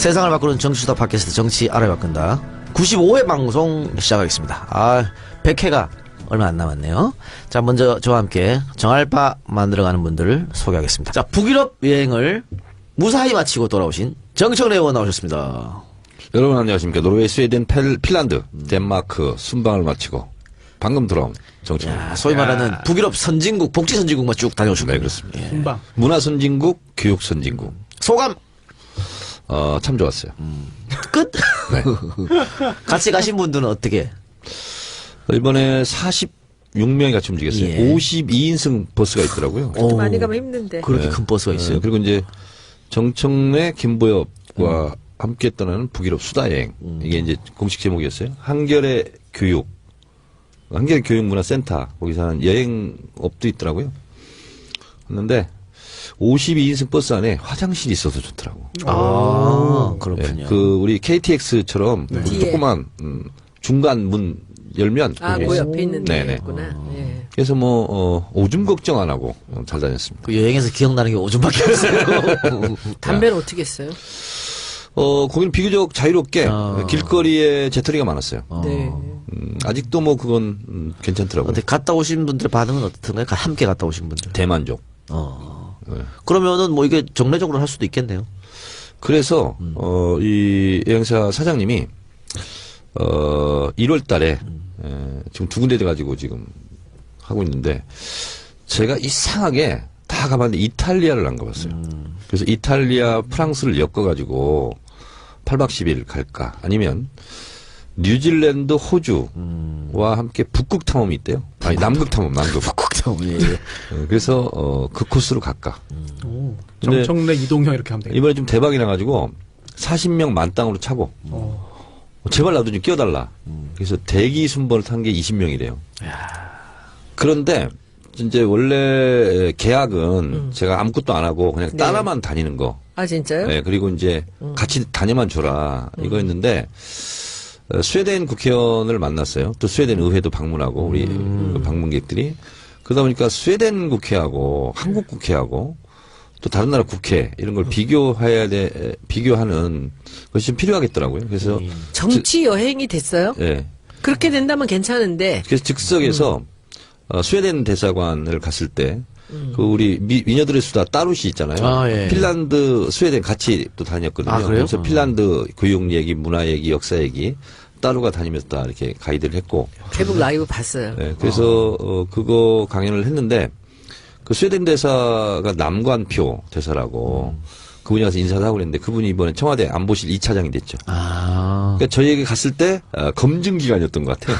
세상을 바꾸는 정치수다 팟캐스트 정치 알아야 바꾼다 95회 방송 시작하겠습니다. 100회가 얼마 안 남았네요. 자, 먼저 저와 함께 정알바 만들어가는 분들을 소개하겠습니다. 자, 북유럽 여행을 무사히 마치고 돌아오신 정청래 의원 나오셨습니다. 여러분 안녕하십니까. 노르웨이, 스웨덴, 핀란드, 덴마크 순방을 마치고 방금 돌아온 정청래. 소위 말하는 북유럽 선진국, 복지 선진국만 쭉 다녀오셨군요. 네, 그렇습니다. 예. 순방. 문화 선진국, 교육 선진국. 소감 참 좋았어요. 끝. 네. 같이 가신 분들은 어떻게? 이번에 46명이 같이 움직였어요. 예. 52인승 버스가 있더라고요. 오, 많이 가면 힘든데. 그렇게 큰 버스가 있어요. 그리고 이제 정청래, 김보엽과 함께 떠나는 북유럽 수다 여행. 이게 이제 공식 제목이었어요. 한겨레 교육. 한겨레 교육문화센터. 거기서 하는 여행업도 있더라고요. 했는데 52인승 버스 안에 화장실이 있어서 좋더라고. 그렇군요. 그 우리 KTX처럼 네. 조그만 중간 문 열면 아, 그 옆에 있는 네네. 데였구나. 예. 그래서 오줌 걱정 안 하고 잘 다녔습니다. 그 여행에서 기억나는 게 오줌밖에 없어요. 담배는 어떻게 했어요? 거기는 비교적 자유롭게 아. 길거리에 재터리가 많았어요. 네. 아직도 그건 괜찮더라고요. 어떻게 갔다 오신 분들 반응은 어떻던가요? 함께 갔다 오신 분들. 대만족. 네. 그러면은 뭐 이게 정례적으로 할 수도 있겠네요. 그래서 이 여행사 사장님이 1월 달에 지금 두 군데 돼 가지고 지금 하고 있는데 제가 이상하게 다 가봤는데 이탈리아를 안 가봤어요. 그래서 이탈리아, 프랑스를 엮어 가지고 8박 10일 갈까? 아니면 뉴질랜드, 호주와 함께 북극 탐험이 있대요. 아니 남극 탐험, 남극. 국정이. 그래서 그 코스로 갈까? 오, 근데 정청래 이동형 이렇게 하면 되겠다. 이번에 좀 대박이 나가지고 40명 만땅으로 차고 제발 나도 좀 끼워달라. 그래서 대기 순번을 탄 게 20명이래요. 그런데 이제 원래 계약은 제가 아무것도 안 하고 그냥 네. 따라만 다니는 거. 아, 진짜요? 네, 그리고 이제 같이 다녀만 줘라. 이거였는데 스웨덴 국회의원을 만났어요. 또 스웨덴 의회도 방문하고 우리 그 방문객들이. 그러다 보니까 스웨덴 국회하고 한국 국회하고 또 다른 나라 국회 이런 걸 비교하는 것이 좀 필요하겠더라고요. 그래서 정치 여행이 됐어요? 예. 그렇게 된다면 괜찮은데. 그래서 즉석에서 스웨덴 대사관을 갔을 때 그 우리 미녀들의 수다 따루시 있잖아요. 아, 예. 핀란드, 스웨덴 같이 또 다녔거든요. 아, 그래요? 그래서 핀란드 교육 얘기, 문화 얘기, 역사 얘기 따루가 다니면서 다 이렇게 가이드를 했고. 대북 라이브 봤어요. 네, 그래서 그거 강연을 했는데 그 스웨덴 대사가 남관표 대사라고 그분이 가서 인사를 하고 그랬는데 그분이 이번에 청와대 안보실 2차장이 됐죠. 아. 그러니까 저희에게 갔을 때 검증 기간이었던 것 같아요.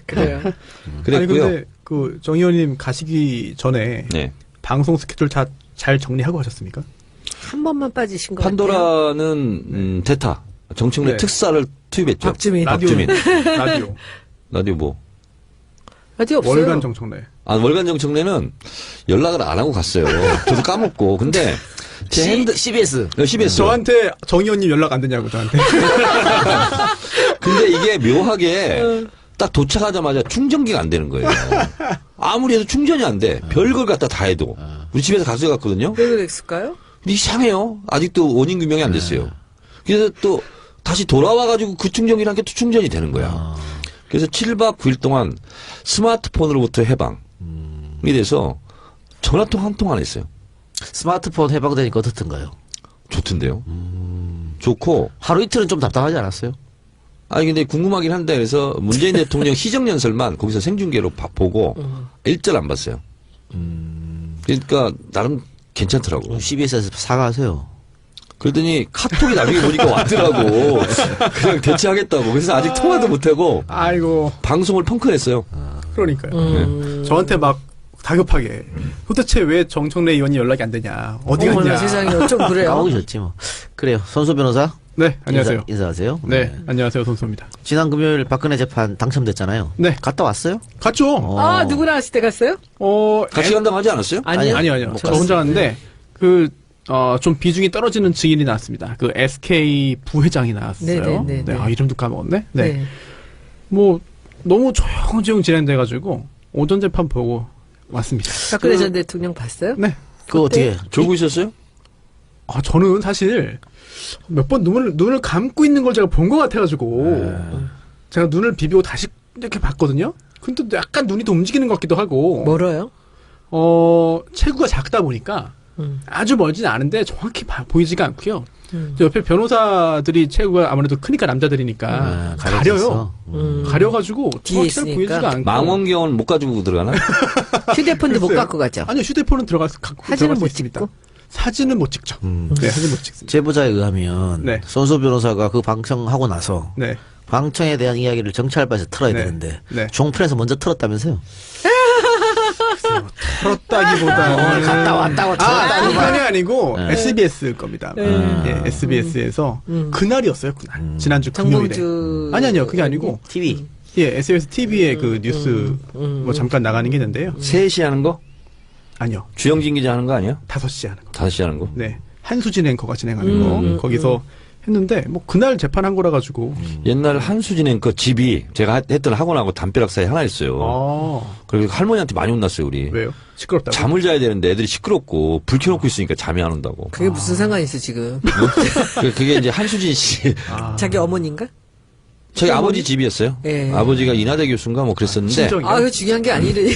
그래요. 아니 그랬고요. 근데 그 정 의원님 가시기 전에 네. 방송 스케줄 다 잘 정리하고 가셨습니까? 한 번만 빠지신 것 같아요. 판도라는 대타 정청래 네. 특사를 투입했죠. 박주민. 박주민. 라디오. 라디오 뭐? 어디 없어요? 월간 정청래. 월간 정청래는 연락을 안 하고 갔어요. 저도 까먹고. 근데 제 핸드 CBS. CBS. 저한테 정 의원님 연락 안 되냐고 저한테. 근데 이게 묘하게 딱 도착하자마자 충전기가 안 되는 거예요. 아무리 해도 충전이 안 돼. 별걸 갖다 다 해도. 우리 집에서 가져갔거든요. 왜 그랬을까요? 근데 이상해요. 아직도 원인 규명이 안 됐어요. 그래서 또 다시 돌아와가지고 그 충전기랑 게 또 충전이 되는 거야. 그래서 7박 9일 동안 스마트폰으로부터 해방이 돼서 전화통 한 통 안 했어요. 스마트폰 해방되니까 어떻던가요? 좋던데요. 좋고. 하루 이틀은 좀 답답하지 않았어요? 아니 근데 궁금하긴 한데 그래서 문재인 대통령 시정연설만 거기서 생중계로 보고 일절 안 봤어요. 그러니까 나름 괜찮더라고. CBS에서 사과하세요. 그러더니 카톡이 나중에 보니까 왔더라고. 그냥 대체하겠다고. 그래서 아직 통화도 못하고 아이고. 방송을 펑크냈어요. 그러니까요. 저한테 막 다급하게 도대체 왜 정청래 의원이 연락이 안 되냐? 어디 어머나 갔냐? 세상에 어쩜 그래요? 까먹으셨지 뭐. 그래요. 손수 변호사. 네, 안녕하세요. 인사하세요. 네, 안녕하세요. 손수입니다. 지난 금요일 박근혜 재판 당첨됐잖아요. 네. 갔다 왔어요? 갔죠? 아, 누구랑 하실 때 갔어요? 같이 간다고 하지 않았어요? 아니요. 아니요. 못 저 갔어요. 혼자 갔는데 좀 비중이 떨어지는 증인이 나왔습니다. 그 SK 부회장이 나왔어요. 네네네. 네, 이름도 까먹었네. 네. 네. 뭐 너무 조용조용 진행돼가지고 오전 재판 보고 왔습니다. 박근혜 전 대통령 봤어요? 네. 그거 어떻게? 졸고 있었어요? 저는 사실 몇 번 눈을 감고 있는 걸 제가 본 것 같아가지고 제가 눈을 비비고 다시 이렇게 봤거든요. 근데 또 약간 눈이 더 움직이는 것 같기도 하고. 멀어요? 체구가 작다 보니까 아주 멀지는 않은데 정확히 보이지가 않고요. 옆에 변호사들이 체구가 아무래도 크니까 남자들이니까 가려요. 가려가지고 뒤에 정확히 잘 있으니까. 보이지가 않고. 망원경은 못 가지고 들어가나? 휴대폰도 못 글쎄요. 갖고 가죠. 아니요, 휴대폰은 갖고 사진은 들어갈 수 못 있습니다. 찍고? 사진은 못 찍죠. 네, 사진 못 찍습니다. 제보자에 의하면 네. 손소 변호사가 그 방청하고 나서 네. 방청에 대한 이야기를 정찰반에서 틀어야 네. 되는데 네. 종편에서 먼저 틀었다면서요? 털었다기보다 갔다 왔다고 틀었다고 종편이 아니고 네. SBS 겁니다. 예, SBS에서 그날이었어요, 그날. 지난주 금요일에. 정봉주. 아니요, 그게 아니고 TV. 예, SBS TV에 그 뉴스 뭐 잠깐 나가는 게 있는데요. 3시 하는 거? 아니요, 주영진 기자 하는 거 아니야? 5시 하는 거. 5시 하는 거? 네, 한수진 앵커가 진행하는 거 거기서 했는데 뭐 그날 재판한 거라 가지고. 옛날 한수진 앵커 집이 제가 했던 학원하고 담벼락 사이에 하나 있어요. 그리고 할머니한테 많이 혼났어요, 우리. 왜요? 시끄럽다고? 잠을 자야 되는데 애들이 시끄럽고 불 켜놓고 있으니까 잠이 안 온다고. 그게 무슨 상관이 있어 지금? 그게 이제 한수진 씨. 자기 어머니인가? 저희 아버지 집이었어요. 예. 아버지가 인하대 교수인가 뭐 그랬었는데. 친정이요? 그거 중요한 게 아니래.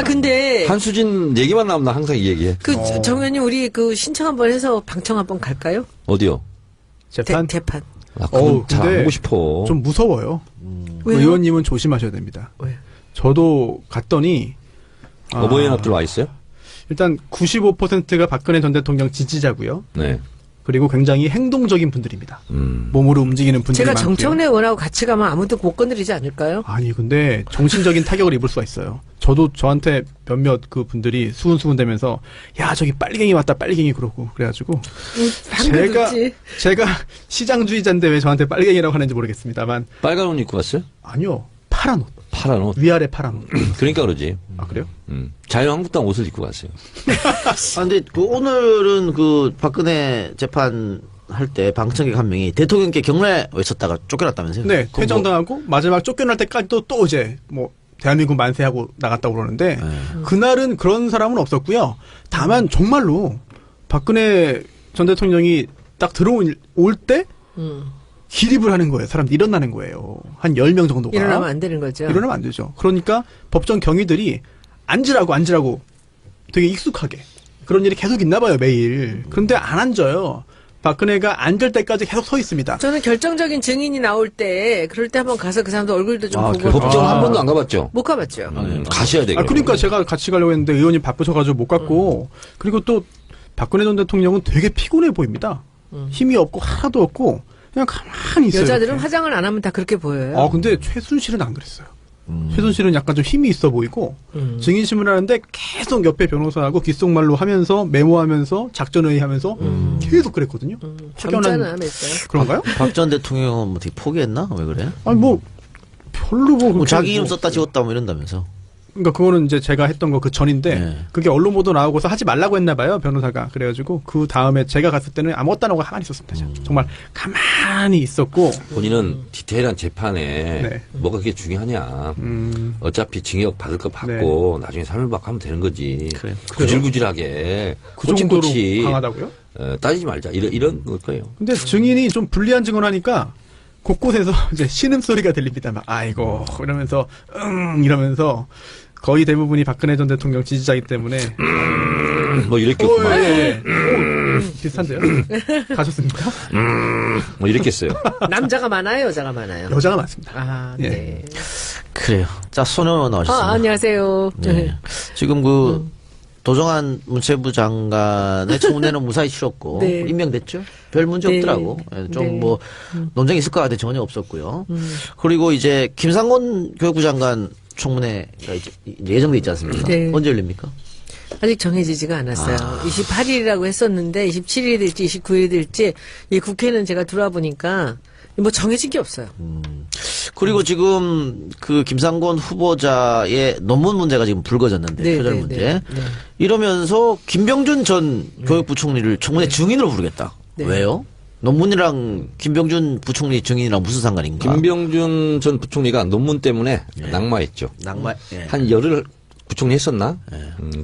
근데 한수진 얘기만 나오면 나 항상 이 얘기해. 정 의원님 우리 그 신청 한번 해서 방청 한번 갈까요? 어디요? 재판? 재판. 잘안 근데 보고 싶어. 좀 무서워요. 왜요? 의원님은 조심하셔야 됩니다. 왜? 저도 갔더니 어버이연합들 와 있어요? 일단 95%가 박근혜 전 대통령 지지자고요. 네. 그리고 굉장히 행동적인 분들입니다. 음. 몸으로 움직이는 분들이 제가 많고요. 정청래 의원하고 같이 가면 아무도 못 건드리지 않을까요? 아니 근데 정신적인 타격을 입을 수가 있어요. 저도 저한테 몇몇 그 분들이 수근수근대면서 야 저기 빨갱이 왔다 빨갱이 그러고 그래가지고 방금 듣지. 제가 시장주의자인데 왜 저한테 빨갱이라고 하는지 모르겠습니다만 빨간 옷 입고 왔어요? 아니요 파란 옷 파란 옷. 위아래 파란 옷. 그러니까 그러지. 아 그래요? 자유한국당 옷을 입고 갔어요. 근데 그 오늘은 그 박근혜 재판 할 때 방청객 한 명이 대통령께 경례 외쳤다가 쫓겨났다면서요? 네 그거 퇴정당하고 마지막 쫓겨날 때까지도 또 이제 뭐 대한민국 만세하고 나갔다고 그러는데 그날은 그런 사람은 없었고요. 다만 정말로 박근혜 전 대통령이 딱 들어올 때 기립을 하는 거예요. 사람들이 일어나는 거예요. 한 10명 정도가. 일어나면 안 되는 거죠. 일어나면 안 되죠. 그러니까 법정 경위들이 앉으라고 되게 익숙하게 그런 일이 계속 있나 봐요, 매일. 그런데 안 앉아요. 박근혜가 앉을 때까지 계속 서 있습니다. 저는 결정적인 증인이 나올 때 그럴 때 한번 가서 그 사람도 얼굴도 좀 보고 법정 한 번도 안 가봤죠? 못 가봤죠. 가셔야 되겠 그러니까 제가 같이 가려고 했는데 의원님 바쁘셔가지고 못 갔고 그리고 또 박근혜 전 대통령은 되게 피곤해 보입니다. 힘이 없고 하나도 없고 그냥 가만히 있어요. 여자들은 이렇게. 화장을 안 하면 다 그렇게 보여요. 근데 최순실은 안 그랬어요. 최순실은 약간 좀 힘이 있어 보이고 증인심을 하는데 계속 옆에 변호사하고 귓속말로 하면서 메모하면서 작전회의하면서 계속 그랬거든요. 젊잖아, 몇 살. 그런가요? 박 전 대통령은 뭐 어떻게 포기했나? 왜 그래? 아니 뭐 별로 뭐 뭐 그렇게 자기 이름 뭐- 썼다 지웠다 뭐 이런다면서. 그러니까 그거는 이제 제가 했던 거 그 전인데 네. 그게 언론 보도 나오고서 하지 말라고 했나 봐요 변호사가. 그래가지고 그 다음에 제가 갔을 때는 아무것도 안 하고 가만히 있었습니다. 정말 가만히 있었고 본인은 디테일한 재판에 네. 뭐가 그게 중요하냐. 어차피 징역 받을 거 받고 나중에 사면받고 하면 되는 거지. 그래요. 구질구질하게 그 정도로 꼬치꼬치 강하다고요? 따지지 말자. 이런 걸 거예요. 근데 증인이 좀 불리한 증언하니까 곳곳에서 이제 신음소리가 들립니다. 막 아이고 이러면서 이러면서 거의 대부분이 박근혜 전 대통령 지지자이기 때문에 뭐 이렇게 했구만. 예. 비슷한데요? 가셨습니까? 뭐 이렇게 했어요. 남자가 많아요, 여자가 많아요. 여자가 많습니다. 아, 예. 네. 그래요. 자, 손영원 나오셨습니다. 안녕하세요. 네. 지금 그 도정환 문체부 장관의 청문회는 무사히 치렀고 네. 임명됐죠. 별 문제 네. 없더라고. 좀 네. 뭐 논쟁이 있을 것 같아 전혀 없었고요. 그리고 이제 김상곤 교육부 장관 청문회가 이제 예정돼 있지 않습니까? 네. 언제 열립니까? 아직 정해지지가 않았어요. 28일이라고 했었는데 27일이 될지 29일이 될지 이 국회는 제가 들어와 보니까 뭐 정해진 게 없어요. 그리고 지금 그 김상곤 후보자의 논문 문제가 지금 불거졌는데 네, 표절 네, 문제. 네, 네. 이러면서 김병준 전 교육부 총리를 청문회 증인으로 부르겠다. 네. 왜요? 논문이랑 김병준 부총리 증인이랑 무슨 상관인가? 김병준 전 부총리가 논문 때문에 낙마했죠. 낙마. 예. 한 열흘 부총리 했었나?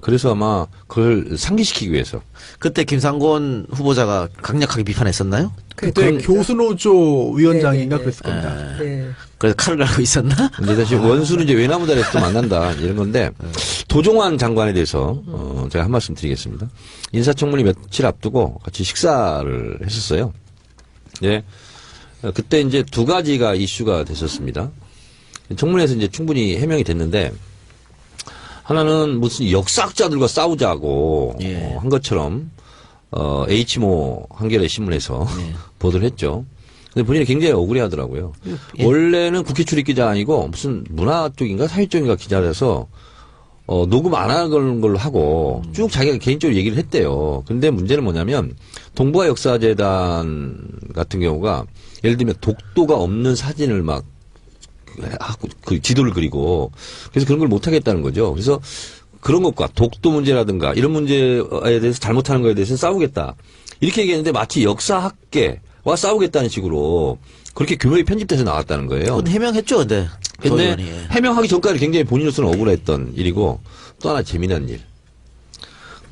그래서 아마 그걸 상기시키기 위해서. 그때 김상곤 후보자가 강력하게 비판했었나요? 그때 교수노조 위원장인가 네네네. 그랬을 겁니다. 네. 그래서 칼을 갈고 있었나? 근데 사실 원수는 이제 외나무다리에서 또 만난다 이런 건데 도종환 장관에 대해서 제가 한 말씀 드리겠습니다. 인사청문회 며칠 앞두고 같이 식사를 했었어요. 예. 그때 이제 두 가지가 이슈가 됐었습니다. 청문회에서 이제 충분히 해명이 됐는데 하나는 무슨 역사학자들과 싸우자고 예. 한 것처럼 H모 한겨레 신문에서 보도를 했죠. 근데 본인이 굉장히 억울해하더라고요. 예. 원래는 국회 출입 기자 아니고 무슨 문화 쪽인가 사회 쪽인가 기자라서 녹음 안 하는 걸로 하고 쭉 자기가 개인적으로 얘기를 했대요. 근데 문제는 뭐냐면 동북아 역사재단 같은 경우가 예를 들면 독도가 없는 사진을 막 하고 그 지도를 그리고 그래서 그런 걸 못 하겠다는 거죠. 그래서 그런 것과 독도 문제라든가 이런 문제에 대해서 잘못하는 거에 대해서 싸우겠다. 이렇게 얘기했는데 마치 역사학계와 싸우겠다는 식으로 그렇게 교묘히 편집돼서 나왔다는 거예요. 그건 해명했죠, 근데. 조 근데 의원이. 예. 해명하기 전까지 굉장히 본인으로서는 억울했던 일이고 또 하나 재미난 일.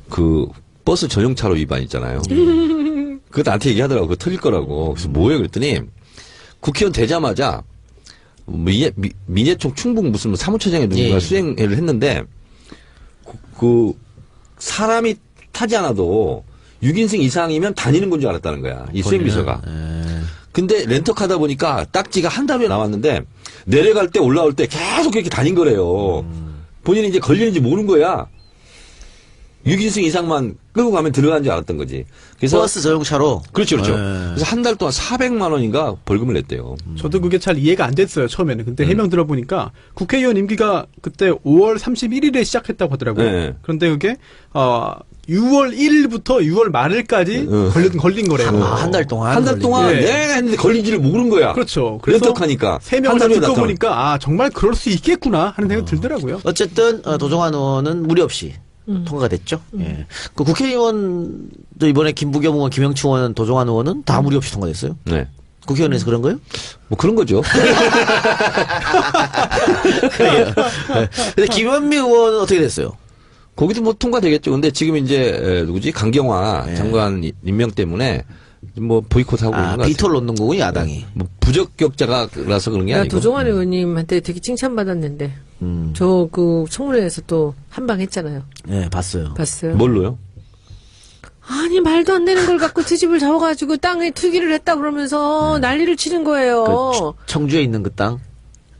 그 버스 전용차로 위반 있잖아요. 그거 나한테 얘기하더라고. 그거 틀릴 거라고. 그래서 뭐예요? 그랬더니 국회의원 되자마자 민예총 충북 무슨 사무처장에 누군가 예. 수행을 했는데 그 사람이 타지 않아도 6인승 이상이면 다니는 건 줄 알았다는 거야. 이 수행비서가. 근데 렌터카다 보니까 딱지가 한 달 후에 나왔는데 내려갈 때 올라올 때 계속 그렇게 다닌 거래요. 본인이 이제 걸리는지 모르는 거야. 6인승 이상만 끌고 가면 들어가는 줄 알았던 거지. 그래서 버스 전용차로. 그렇죠, 그렇죠. 예. 그래서 한 달 동안 400만 원인가 벌금을 냈대요. 저도 그게 잘 이해가 안 됐어요, 처음에는. 근데 해명 들어보니까 국회의원 임기가 그때 5월 31일에 시작했다고 하더라고요. 네. 그런데 그게, 6월 1일부터 6월 말일까지 걸린 거래요. 한 달 동안. 한 달 동안 예. 내가 했는데 걸린지를 모르는 거야. 그렇죠. 그래서 렌터카니까. 세 명을 한 다 달 후에 듣고 나타나. 보니까, 정말 그럴 수 있겠구나 하는 생각이 들더라고요. 어쨌든 도종환 의원은 무리 없이 통과가 됐죠. 예. 그 국회의원도 이번에 김부겸 의원, 김영춘 의원, 도종환 의원은 다 무리 없이 통과됐어요. 네. 국회의원에서 그런 거요? 뭐 그런 거죠. 그래요. 근데 김현미 의원은 어떻게 됐어요? 거기도 뭐 통과되겠죠. 근데 지금 이제 누구지 강경화 장관 임명 때문에 뭐 보이콧하고 있는 것 같아요. 비토를 놓는 거군요, 야당이. 뭐 부적격자라서 그런 게 나 아니고. 도종환 의원님한테 되게 칭찬받았는데 저 그 청문회에서 또 한 방 했잖아요. 네, 봤어요. 봤어요? 뭘로요? 아니 말도 안 되는 걸 갖고 트집을 잡아가지고 땅에 투기를 했다 그러면서 난리를 치는 거예요. 그 청주에 있는 그 땅.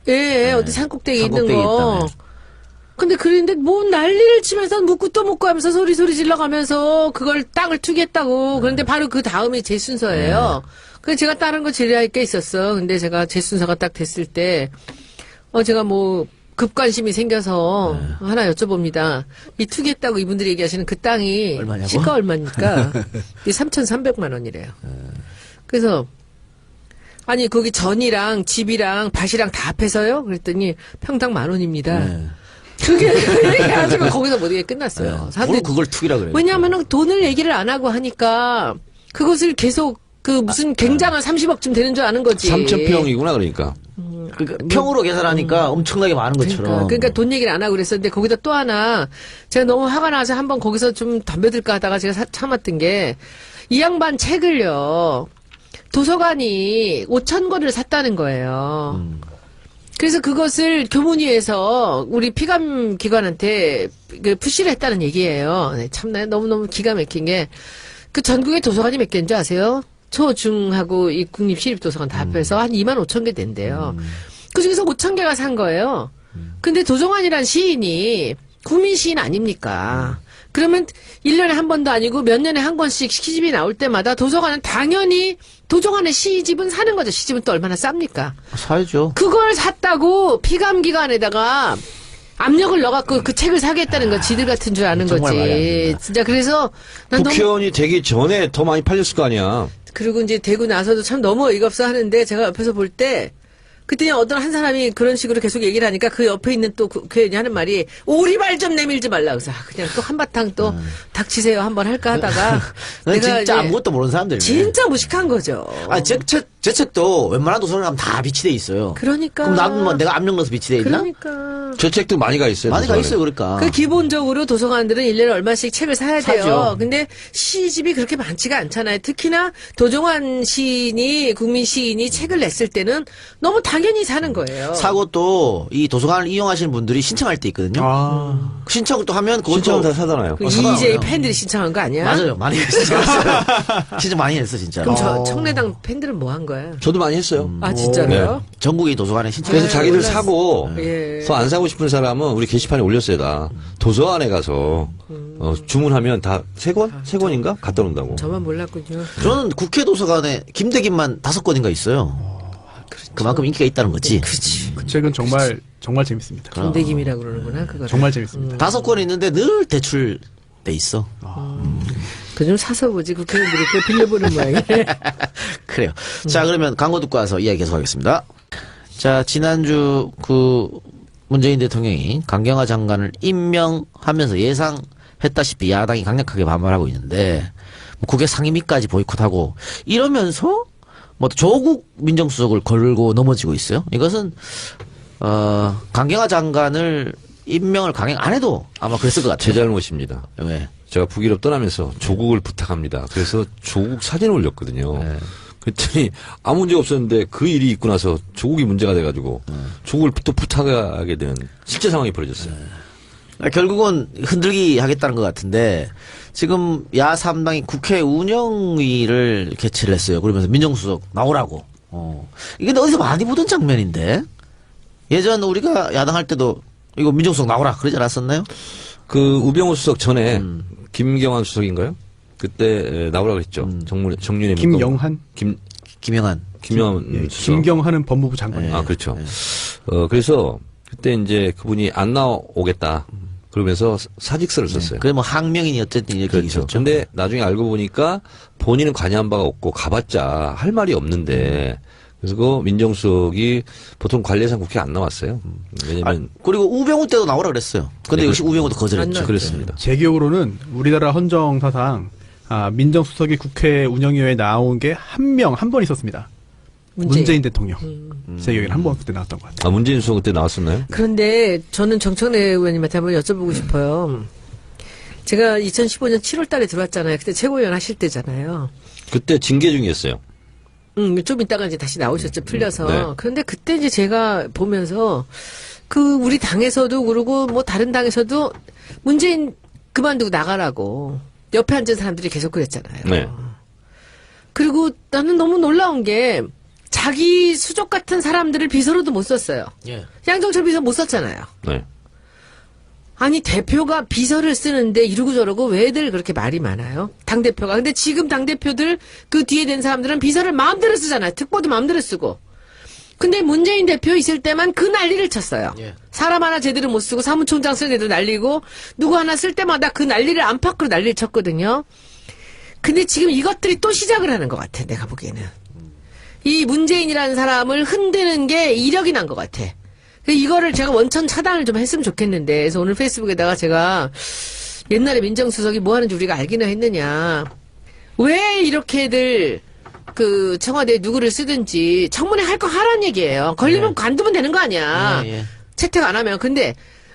예, 어디 산꼭대기에 있는 산꼭대기에 거. 있다며. 근데 그런데 뭐 난리를 치면서 묻고 또 묻고 하면서 소리 질러가면서 그걸 땅을 투기했다고. 그런데 바로 그 다음이 제 순서예요. 그래서 제가 다른 거 질의할 게 있었어. 근데 제가 제 순서가 딱 됐을 때, 제가 뭐 급관심이 생겨서 하나 여쭤봅니다. 이 투기했다고 이분들이 얘기하시는 그 땅이 얼마냐고? 시가 얼마니까? 이게 3,300만 원이래요. 그래서 아니 거기 전이랑 집이랑 밭이랑 다 합해서요? 그랬더니 평당 10,000원입니다. 그게 얘기해가지고 거기서 모든 게 끝났어요. 뭘 그걸 투기라 그래요? 왜냐하면 돈을 얘기를 안 하고 하니까 그것을 계속 그 무슨 굉장한 30억쯤 되는 줄 아는 거지. 3,000평이구나 그러니까. 그러니까 평으로 계산하니까 엄청나게 많은 것처럼. 그러니까 돈 얘기를 안 하고 그랬었는데 거기다 또 하나 제가 너무 화가 나서 한번 거기서 좀 덤벼들까 하다가 제가 참았던 게 이 양반 책을요 도서관이 5,000권을 샀다는 거예요. 그래서 그것을 교문위에서 우리 피감 기관한테 그 푸시를 했다는 얘기예요. 네, 참나 너무너무 기가 막힌 게 그 전국에 도서관이 몇 개인 줄 아세요? 초, 중하고 이 국립시립도서관 다 합해서 한 25,000개 된대요. 그 중에서 5,000개가 산 거예요. 근데 도종환이란 시인이 국민 시인 아닙니까? 그러면 1년에 한 번도 아니고 몇 년에 한 권씩 시집이 나올 때마다 도서관은 당연히 도종환의 시집은 사는 거죠. 시집은 또 얼마나 쌉니까? 사야죠. 그걸 샀다고 피감기관에다가 압력을 넣어갖고 그 책을 사겠다는 거 지들 같은 줄 아는 정말 말이 안 거지. 된다. 진짜 그래서 난 너무 국회의원이 되기 전에 더 많이 팔렸을 거 아니야. 그리고 이제 되고 나서도 참 너무 어이가 없어 하는데 제가 옆에서 볼 때 그때 어떤 한 사람이 그런 식으로 계속 얘기를 하니까 그 옆에 있는 또 국회의원이 하는 말이 오리발 좀 내밀지 말라. 그래서 그냥 또 한바탕 또 닥치세요 한번 할까 하다가 난 내가 진짜 이제 아무것도 모르는 사람들. 진짜 무식한 거죠. 아, 저 제 책도 웬만한 도서관에 가면 다 비치돼 있어요. 그러니까. 그럼 나는 뭐 내가 압력 넣어서 비치돼 있나? 그러니까. 제 책도 많이 가 있어요. 많이 가 도서관에. 있어요, 그러니까. 그 기본적으로 도서관들은 1년에 얼마씩 책을 사야 돼요. 사죠. 근데 시집이 그렇게 많지가 않잖아요. 특히나 도종환 시인이 국민 시인이 책을 냈을 때는 너무 당연히 사는 거예요. 사고 또 이 도서관을 이용하시는 분들이 신청할 때 있거든요. 아. 신청을 또 하면 그것도 신청은 다 사잖아요. 그 사더라고요. EJ 팬들이 신청한 거 아니야? 맞아요. 많이 신청했어요. 신청 많이 했어, 진짜. 그럼 저 청래당 팬들은 뭐 한 거야? 저도 많이 했어요. 아 진짜로요? 전국의 도서관에 신청. 그래서 자기들 몰랐어. 사고 예. 더 안 사고 싶은 사람은 우리 게시판에 올렸어요. 다 도서관에 가서 주문하면 다 세 권? 세 권인가? 갖다 놓는다고. 저만 몰랐군요. 저는 국회 도서관에 김대김만 5권인가 있어요. 그만큼 인기가 있다는 거지. 그렇지. 그 책은 정말 정말 재밌습니다. 김대김이라고 그러는구나 그거. 정말 재밌습니다. 5권 있는데 늘 대출돼 있어. 그 좀 사서 보지 국회의원들이 그거 빌려보는 모양이네. 그래요. 자, 그러면 광고 듣고 와서 이야기 계속하겠습니다. 자, 지난주 그 문재인 대통령이 강경화 장관을 임명하면서 예상했다시피 야당이 강력하게 반발하고 있는데 뭐 국회 상임위까지 보이콧하고 이러면서 뭐 조국 민정수석을 걸고 넘어지고 있어요. 이것은 강경화 장관을 임명을 강행 안 해도 아마 그랬을 것 제 같아요. 잘못입니다. 왜? 제가 북유럽 떠나면서 조국을 부탁합니다. 그래서 조국 사진을 올렸거든요. 그랬더니 아무 문제가 없었는데 그 일이 있고 나서 조국이 문제가 돼가지고 조국을 또 부탁하게 되는 실제 상황이 벌어졌어요. 결국은 흔들기 하겠다는 것 같은데 지금 야3당이 국회 운영위를 개최를 했어요. 그러면서 민정수석 나오라고. 이게 어디서 많이 보던 장면인데 예전 우리가 야당 할 때도 이거 민정수석 나오라 그러지 않았었나요? 그 우병우 수석 전에 김경환 수석인가요? 그때 나오라고 했죠. 정윤회 김영한, 김영한. 김영환 예, 수석. 김경한은 법무부 장관. 아, 그렇죠. 그래서 그때 이제 그분이 안 나오겠다. 그러면서 사직서를 썼어요. 그래 뭐 항명인이 어쨌든 이렇게 그렇죠. 있었죠. 근데 나중에 알고 보니까 본인은 관여한 바가 없고 가봤자 할 말이 없는데 그래서 그 민정수석이 보통 관례상 국회에 안 나왔어요. 왜냐면 그리고 우병우 때도 나오라 그랬어요. 근데 네, 역시 우병우도 안 거절했죠. 나왔죠. 그렇습니다. 제 기억으로는 우리나라 헌정사상 민정수석이 국회 운영위에 나온 게 한 번 있었습니다. 문재인 대통령. 제 기억에는 한 번 그때 나왔던 것 같아요. 아, 문재인 수석 그때 나왔었나요? 그런데 저는 정청래 의원님한테 한번 여쭤보고 싶어요. 제가 2015년 7월 달에 들어왔잖아요. 그때 최고위원 하실 때잖아요. 그때 징계 중이었어요. 좀 이따가 이제 다시 나오셨죠. 풀려서. 네. 그런데 그때 이제 제가 보면서 그 우리 당에서도 그러고 뭐 다른 당에서도 문재인 그만두고 나가라고 옆에 앉은 사람들이 계속 그랬잖아요. 네. 그리고 나는 너무 놀라운 게 자기 수족 같은 사람들을 비서로도 못 썼어요. 예. 양정철 비서 못 썼잖아요. 네. 아니 대표가 비서를 쓰는데 이러고 저러고 왜들 그렇게 말이 많아요? 당대표가. 근데 지금 당대표들 그 뒤에 된 사람들은 비서를 마음대로 쓰잖아요. 특보도 마음대로 쓰고. 근데 문재인 대표 있을 때만 그 난리를 쳤어요. 예. 사람 하나 제대로 못 쓰고 사무총장 쓰는 애도 날리고 누구 하나 쓸 때마다 그 난리를 안팎으로 난리를 쳤거든요. 근데 지금 이것들이 또 시작을 하는 것 같아. 내가 보기에는. 이 문재인이라는 사람을 흔드는 게 이력이 난 것 같아. 이거를 제가 원천 차단을 좀 했으면 좋겠는데, 그래서 오늘 페이스북에다가 제가 옛날에 민정수석이 뭐 하는지 우리가 알기는 했느냐. 왜 이렇게들 그 청와대에 누구를 쓰든지 청문회 할 거 하라는 얘기예요. 걸리면 관두면 되는 거 아니야. 예, 예. 채택 안 하면. 근데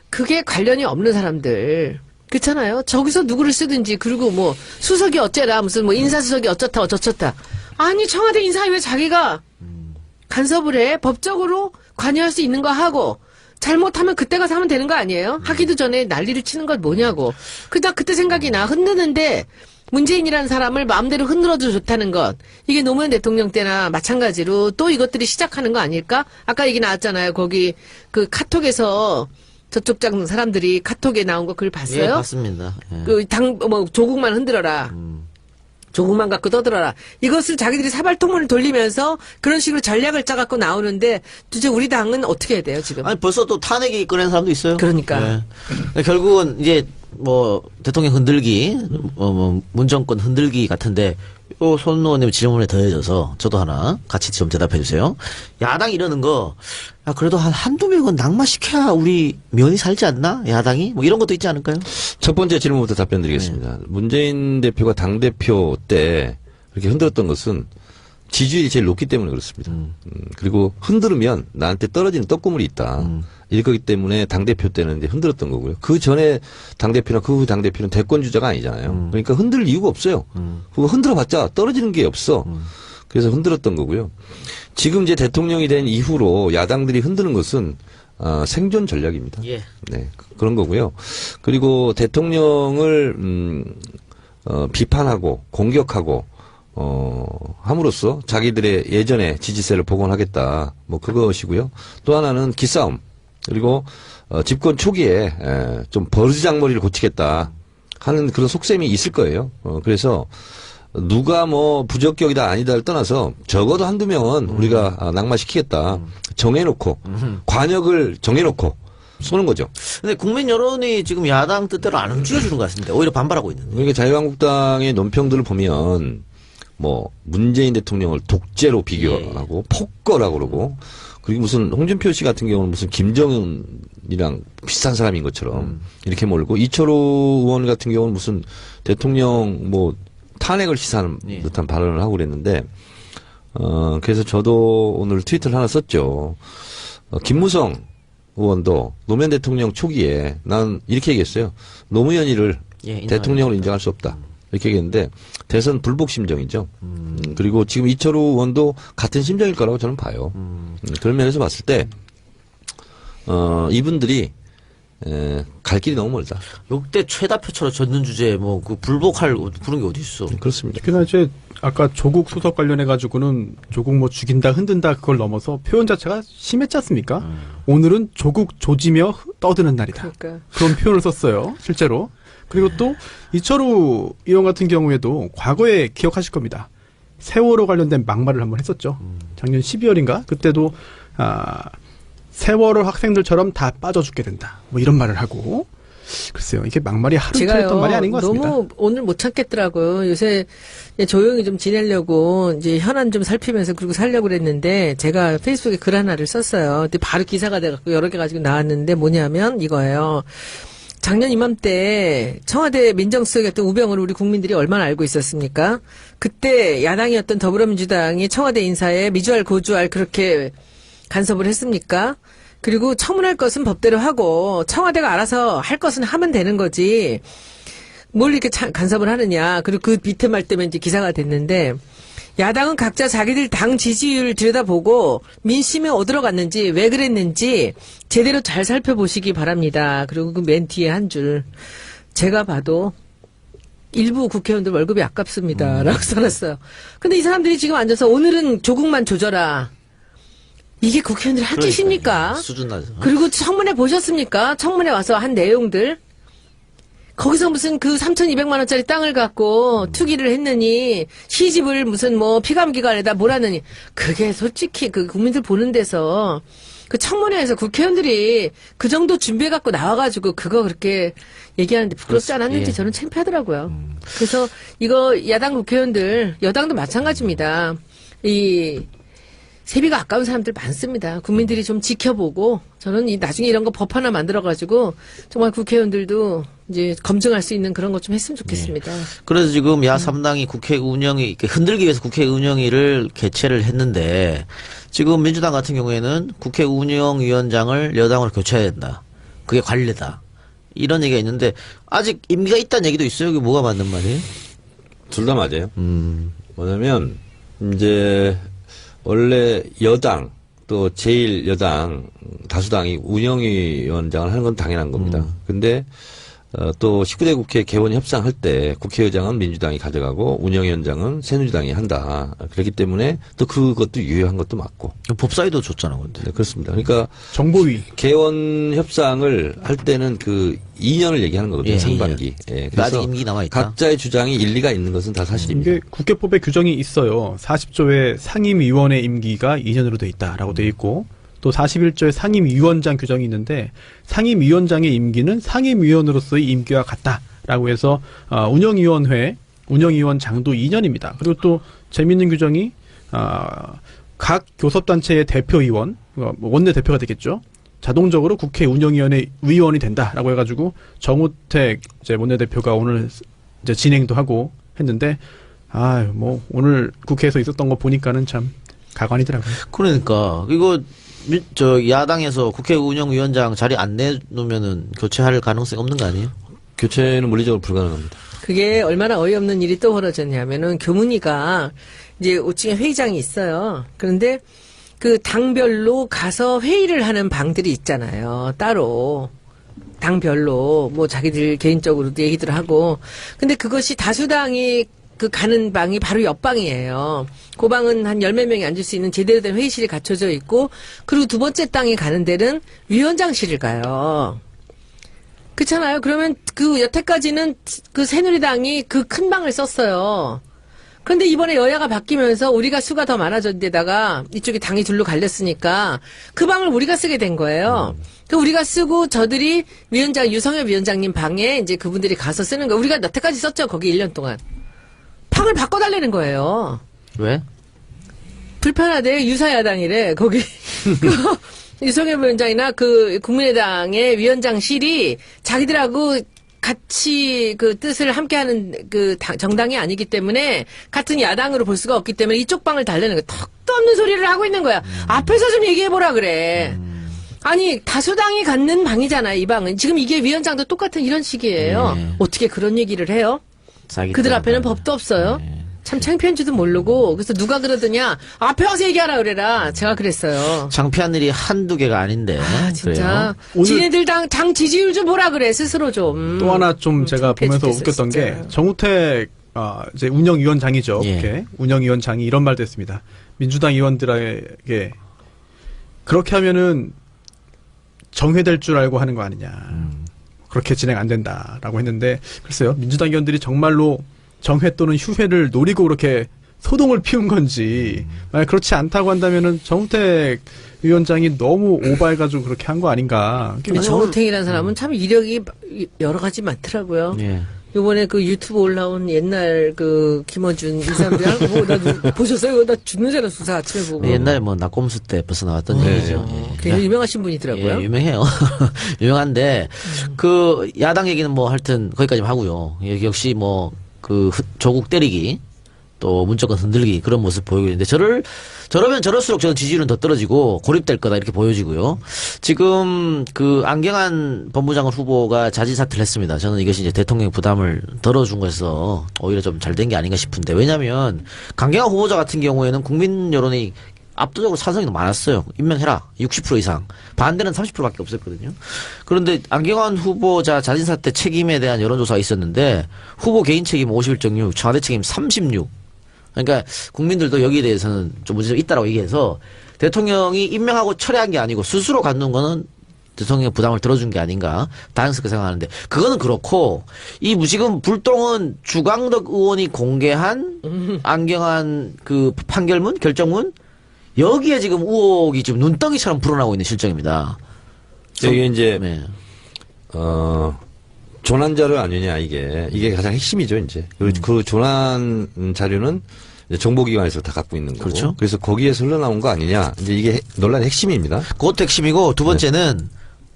그게 관련이 없는 사람들. 그렇잖아요. 저기서 누구를 쓰든지, 그리고 뭐 수석이 어째라, 무슨 뭐 인사수석이 어쩌다 어쩌다. 아니 청와대 인사에 왜 자기가 간섭을 해? 법적으로 관여할 수 있는 거 하고 잘못하면 그때 가서 하면 되는 거 아니에요? 하기도 전에 난리를 치는 건 뭐냐고. 나 그때 생각이 나. 흔드는데 문재인이라는 사람을 마음대로 흔들어도 좋다는 것. 이게 노무현 대통령 때나 마찬가지로 또 이것들이 시작하는 거 아닐까? 아까 얘기 나왔잖아요. 거기 그 카톡에서 저쪽 장 사람들이 카톡에 나온 거 그걸 봤어요? 예, 봤습니다. 예. 뭐 조국만 흔들어라. 조국만 갖고 떠들어라. 이것을 자기들이 사발통문을 돌리면서 그런 식으로 전략을 짜갖고 나오는데 도대체 우리 당은 어떻게 해야 돼요, 지금? 아니 벌써 또 탄핵이 꺼낸 사람도 있어요. 그러니까. 예. 결국은 이제 뭐 대통령 흔들기, 뭐 문정권 흔들기 같은데 요 손 의원님 질문에 더해져서 저도 하나 같이 좀 대답해 주세요. 야당 이러는 거, 야 그래도 한두 명은 낙마시켜야 우리 면이 살지 않나? 야당이 뭐 이런 것도 있지 않을까요? 첫 번째 질문부터 답변 드리겠습니다. 문재인 대표가 당대표 때 그렇게 흔들었던 것은 지지율이 제일 높기 때문에 그렇습니다. 그리고 흔들으면 나한테 떨어지는 떡고물이 있다. 이럴 거기 때문에 당대표 때는 이제 흔들었던 거고요. 그 전에 당대표나 그 후 당대표는 대권 주자가 아니잖아요. 그러니까 흔들 이유가 없어요. 그거 흔들어봤자 떨어지는 게 없어. 그래서 흔들었던 거고요. 지금 이제 대통령이 된 이후로 야당들이 흔드는 것은 생존 전략입니다. 예. 네, 그런 거고요. 그리고 대통령을 비판하고 공격하고 함으로써 자기들의 예전의 지지세를 복원하겠다. 뭐 그것이고요. 또 하나는 기싸움. 그리고 집권 초기에 좀 버르장머리를 고치겠다 하는 그런 속셈이 있을 거예요. 그래서 누가 뭐 부적격이다 아니다를 떠나서 적어도 한두 명은 우리가 낙마시키겠다. 정해놓고 관역을 정해놓고 쏘는 거죠. 근데 국민 여론이 지금 야당 뜻대로 안 움직여주는 것 같습니다. 오히려 반발하고 있는데. 그러니까 자유한국당의 논평들을 보면 뭐 문재인 대통령을 독재로 비교하고 폭거라고 그러고 그리고 무슨 홍준표 씨 같은 경우는 무슨 김정은이랑 비슷한 사람인 것처럼 이렇게 몰고 이철호 의원 같은 경우는 무슨 대통령 뭐 탄핵을 시사하는 듯한 발언을 하고 그랬는데 그래서 저도 오늘 트위터를 하나 썼죠. 김무성 의원도 노무현 대통령 초기에 난 이렇게 얘기했어요. 노무현이를 대통령으로 인정할 수 없다. 이렇게 얘기했는데 대선 불복 심정이죠. 그리고 지금 이철호 의원도 같은 심정일 거라고 저는 봐요. 그런 면에서 봤을 때 이분들이 갈 길이 너무 멀다. 역대 최다표처럼 졌는 주제에 뭐 그 불복할 그런 게 어디 있어? 그렇습니다. 특히나 이제 아까 조국 수석 관련해 가지고는 조국 뭐 죽인다 흔든다 그걸 넘어서 표현 자체가 심했지 않습니까? 오늘은 조국 조지며 떠드는 날이다. 그러니까. 그런 표현을 썼어요. 실제로. 그리고 또 이철우 의원 같은 경우에도 과거에 기억하실 겁니다. 세월호 관련된 막말을 한번 했었죠. 작년 12월인가? 그때도 세월호 학생들처럼 다 빠져 죽게 된다. 뭐 이런 말을 하고. 글쎄요. 이게 막말이 하루 이틀 했던 말이 아닌 것 같습니다. 너무 오늘 못 찾겠더라고요. 요새 조용히 좀 지내려고 이제 현안 좀 살피면서 그러고 살려고 그랬는데 제가 페이스북에 글 하나를 썼어요. 근데 바로 기사가 돼갖고 여러 개 가지고 나왔는데 뭐냐면 이거예요. 작년 이맘때 청와대 민정수석이었던 우병우를 우리 국민들이 얼마나 알고 있었습니까? 그때 야당이었던 더불어민주당이 청와대 인사에 미주알 고주알 그렇게 간섭을 했습니까? 그리고 청문할 것은 법대로 하고 청와대가 알아서 할 것은 하면 되는 거지. 뭘 이렇게 간섭을 하느냐. 그리고 그 밑에 말 때문에 이제 기사가 됐는데 야당은 각자 자기들 당 지지율을 들여다보고 민심이 어디로 갔는지 왜 그랬는지 제대로 잘 살펴보시기 바랍니다. 그리고 그 맨 뒤에 한 줄. 제가 봐도 일부 국회의원들 월급이 아깝습니다. 라고 써놨어요. 근데 이 사람들이 지금 앉아서 오늘은 조국만 조져라. 이게 국회의원들이 할 짓입니까? 수준 낮아. 그리고 청문회 보셨습니까? 청문회 와서 한 내용들. 거기서 무슨 그 3,200만 원짜리 땅을 갖고 투기를 했느니 시집을 무슨 뭐 피감기관에다 몰았느니 그게 솔직히 그 국민들 보는 데서 그 청문회에서 국회의원들이 그 정도 준비해 갖고 나와가지고 그거 그렇게 얘기하는데 부끄럽지 않았는지 저는 창피하더라고요. 그래서 이거 야당 국회의원들 여당도 마찬가지입니다. 이 세비가 아까운 사람들 많습니다. 국민들이 좀 지켜보고 저는 나중에 이런 거 법 하나 만들어가지고 정말 국회의원들도 이제 검증할 수 있는 그런 것 좀 했으면 좋겠습니다. 그래서 지금 야3당이 국회 운영이 이렇게 흔들기 위해서 국회 운영위를 개최를 했는데 지금 민주당 같은 경우에는 국회 운영위원장을 여당으로 교체해야 된다. 그게 관례다. 이런 얘기가 있는데 아직 임기가 있다는 얘기도 있어요. 이게 뭐가 맞는 말이에요? 둘 다 맞아요. 뭐냐면 이제 원래 여당 또 제1여당 다수당이 운영위원장을 하는 건 당연한 겁니다. 근데 또 19대 국회 개원 협상할 때 국회의장은 민주당이 가져가고 운영위원장은 새누리당이 한다. 그렇기 때문에 또 그것도 유효한 것도 맞고. 법사위도 줬잖아, 근데. 네, 그렇습니다. 그러니까 정보위. 개원 협상을 할 때는 그 2년을 얘기하는 거거든요. 예, 상반기. 예, 아직 임기 남아있다. 각자의 주장이 일리가 있는 것은 다 사실입니다. 이게 국회법에 규정이 있어요. 40조의 상임위원회 임기가 2년으로 돼 있다라고 돼 있고 또 41조의 상임위원장 규정이 있는데 상임위원장의 임기는 상임위원으로서의 임기와 같다라고 해서 운영위원장도 2년입니다. 그리고 또 재미있는 규정이 각 교섭단체의 대표위원, 원내대표가 되겠죠. 자동적으로 국회 운영위원회 위원이 된다라고 해가지고 정우택 이제 원내대표가 오늘 이제 진행도 하고 했는데 뭐 오늘 국회에서 있었던 거 보니까는 참 가관이더라고요. 그러니까 이거 야당에서 국회 운영위원장 자리 안 내놓으면은 교체할 가능성이 없는 거 아니에요? 교체는 물리적으로 불가능합니다. 그게 얼마나 어이없는 일이 또 벌어졌냐면은 교문위가 이제 5층에 회의장이 있어요. 그런데 그 당별로 가서 회의를 하는 방들이 있잖아요. 따로. 당별로 뭐 자기들 개인적으로도 얘기들 하고. 근데 그것이 다수당이 그 가는 방이 바로 옆방이에요. 그 방은 한 10몇 명이 앉을 수 있는 제대로 된 회의실이 갖춰져 있고, 그리고 두 번째 땅이 가는 데는 위원장실을 가요. 그렇잖아요. 그러면 그 여태까지는 그 새누리당이 그 큰 방을 썼어요. 그런데 이번에 여야가 바뀌면서 우리가 수가 더 많아진 데다가 이쪽이 당이 둘로 갈렸으니까 그 방을 우리가 쓰게 된 거예요. 그 우리가 쓰고 저들이 유성엽 위원장님 방에 이제 그분들이 가서 쓰는 거. 우리가 여태까지 썼죠. 거기 1년 동안. 방을 바꿔달라는 거예요. 왜? 불편하대. 유사야당이래. 거기. 유성엽 위원장이나 그 국민의당의 위원장실이 자기들하고 같이 그 뜻을 함께하는 그 정당이 아니기 때문에 같은 야당으로 볼 수가 없기 때문에 이쪽 방을 달래는 거야. 턱도 없는 소리를 하고 있는 거야. 앞에서 좀 얘기해보라 그래. 아니 다수당이 갖는 방이잖아요. 이 방은. 지금 이게 위원장도 똑같은 이런 식이에요. 네. 어떻게 그런 얘기를 해요? 그들 앞에는 법도 없어요. 네. 참 창피한지도 모르고. 그래서 누가 그러더냐. 앞에 와서 얘기하라 그래라. 제가 그랬어요. 창피한 일이 한두 개가 아닌데. 아 진짜. 오늘- 지네들 당 지지율 좀 보라 그래. 스스로 좀. 또 하나 좀 제가 창피해 보면서 죽겠어, 웃겼던 진짜. 게 정우택 이제 운영위원장이죠. 예. 국회 운영위원장이 이런 말도 했습니다. 민주당 의원들에게 그렇게 하면은 정회될 줄 알고 하는 거 아니냐. 그렇게 진행 안 된다라고 했는데 글쎄요. 민주당 의원들이 정말로 정회 또는 휴회를 노리고 그렇게 소동을 피운 건지 만약 그렇지 않다고 한다면은 정우택 위원장이 너무 오버해가지고 그렇게 한 거 아닌가. 근데 정우택이라는 사람은 참 이력이 여러 가지 많더라고요. 예. 요번에 그 유튜브 올라온 옛날 그 김어준 이 사람들 뭐 나 보셨어요? 나 죽는 줄 알았어. 아침에 보고. 옛날에 뭐 낙곰수 때 벌써 나왔던 얘기죠. 예. 굉장히 유명하신 분이더라고요. 예, 유명해요. 유명한데, 그, 야당 얘기는 뭐 하여튼 거기까지 하고요. 예, 역시 뭐, 그, 조국 때리기, 또 문정권 흔들기 그런 모습 보이고 있는데, 저러면 저럴수록 저는 지지율은 더 떨어지고 고립될 거다 이렇게 보여지고요. 지금 그 안경환 법무장관 후보가 자진 사퇴를 했습니다. 저는 이것이 이제 대통령 부담을 덜어준 것에서 오히려 좀 잘 된 게 아닌가 싶은데, 왜냐면 강경환 후보자 같은 경우에는 국민 여론이 압도적으로 찬성이 많았어요. 임명해라. 60% 이상. 반대는 30%밖에 없었거든요. 그런데 안경환 후보자 자진사퇴 책임에 대한 여론조사가 있었는데 후보 개인 책임 51.6, 청와대 책임 36. 그러니까 국민들도 여기에 대해서는 좀 문제가 있다라고 얘기해서 대통령이 임명하고 철회한 게 아니고 스스로 갖는 거는 대통령 부담을 들어준 게 아닌가 다행스럽게 생각하는데, 그거는 그렇고 이 지금 불똥은 주광덕 의원이 공개한 안경환 그 판결문 결정문 여기에 지금 의혹이 지금 눈덩이처럼 불어나고 있는 실정입니다. 이게 이제 네. 조난 자료 아니냐 이게 가장 핵심이죠 이제. 그 조난 자료는 이제 정보기관에서 다 갖고 있는 거고. 그렇죠. 그래서 거기에서 흘러나온 거 아니냐 이제 이게 논란의 핵심입니다. 그것도 핵심이고 두 번째는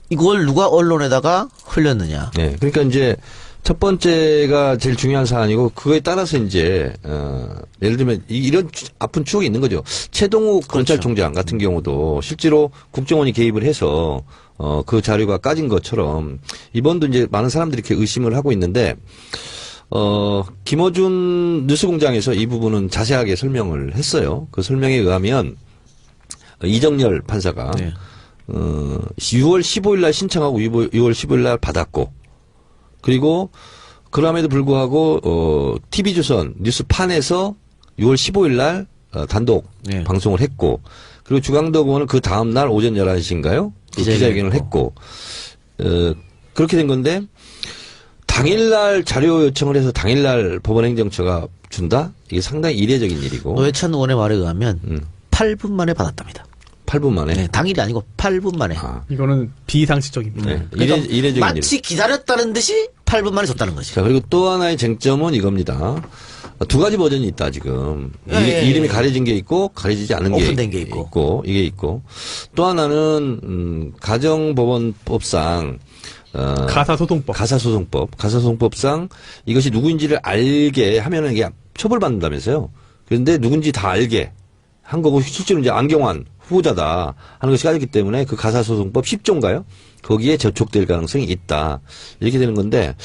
이걸 누가 언론에다가 흘렸느냐. 네. 그러니까 이제 첫 번째가 제일 중요한 사안이고 그거에 따라서 이제 예를 들면 이런 아픈 추억이 있는 거죠. 최동욱 검찰총장 같은 경우도 실제로 국정원이 개입을 해서 그 자료가 까진 것처럼 이번도 이제 많은 사람들이 이렇게 의심을 하고 있는데 김어준 뉴스공장에서 이 부분은 자세하게 설명을 했어요. 그 설명에 의하면 이정열 판사가 네. 6월 15일 날 신청하고 6월 15일 날 받았고, 그리고 그럼에도 불구하고 TV조선 뉴스판에서 6월 15일 날 단독 네. 방송을 했고, 그리고 주광덕 의원은 그 다음 날 오전 11시인가요? 기자회견을 했고, 그렇게 된 건데 당일날 자료 요청을 해서 당일날 법원행정처가 준다? 이게 상당히 이례적인 일이고. 노회찬 의원의 말에 의하면 8분 만에 받았답니다. 8분 만에. 네, 당일이 아니고 8분 만에. 이거는 비상식적입니다. 네. 그러니까 이례적인 마치 기다렸다는 듯이 8분 만에 줬다는 거지. 자, 그리고 또 하나의 쟁점은 이겁니다. 두 가지 버전이 있다, 지금. 이름이 가려진 게 있고, 가려지지 않은 오픈된 게 게 있고. 이게 있고. 또 하나는, 가정법원법상, 가사소송법. 가사소송법상 이것이 누구인지를 알게 하면은 이게 처벌받는다면서요. 그런데 누군지 다 알게 한 거고 실제로 이제 안경환 후보자다 하는 것이 까졌기 때문에 그 가사소송법 10조인가요? 거기에 저촉될 가능성이 있다. 이렇게 되는 건데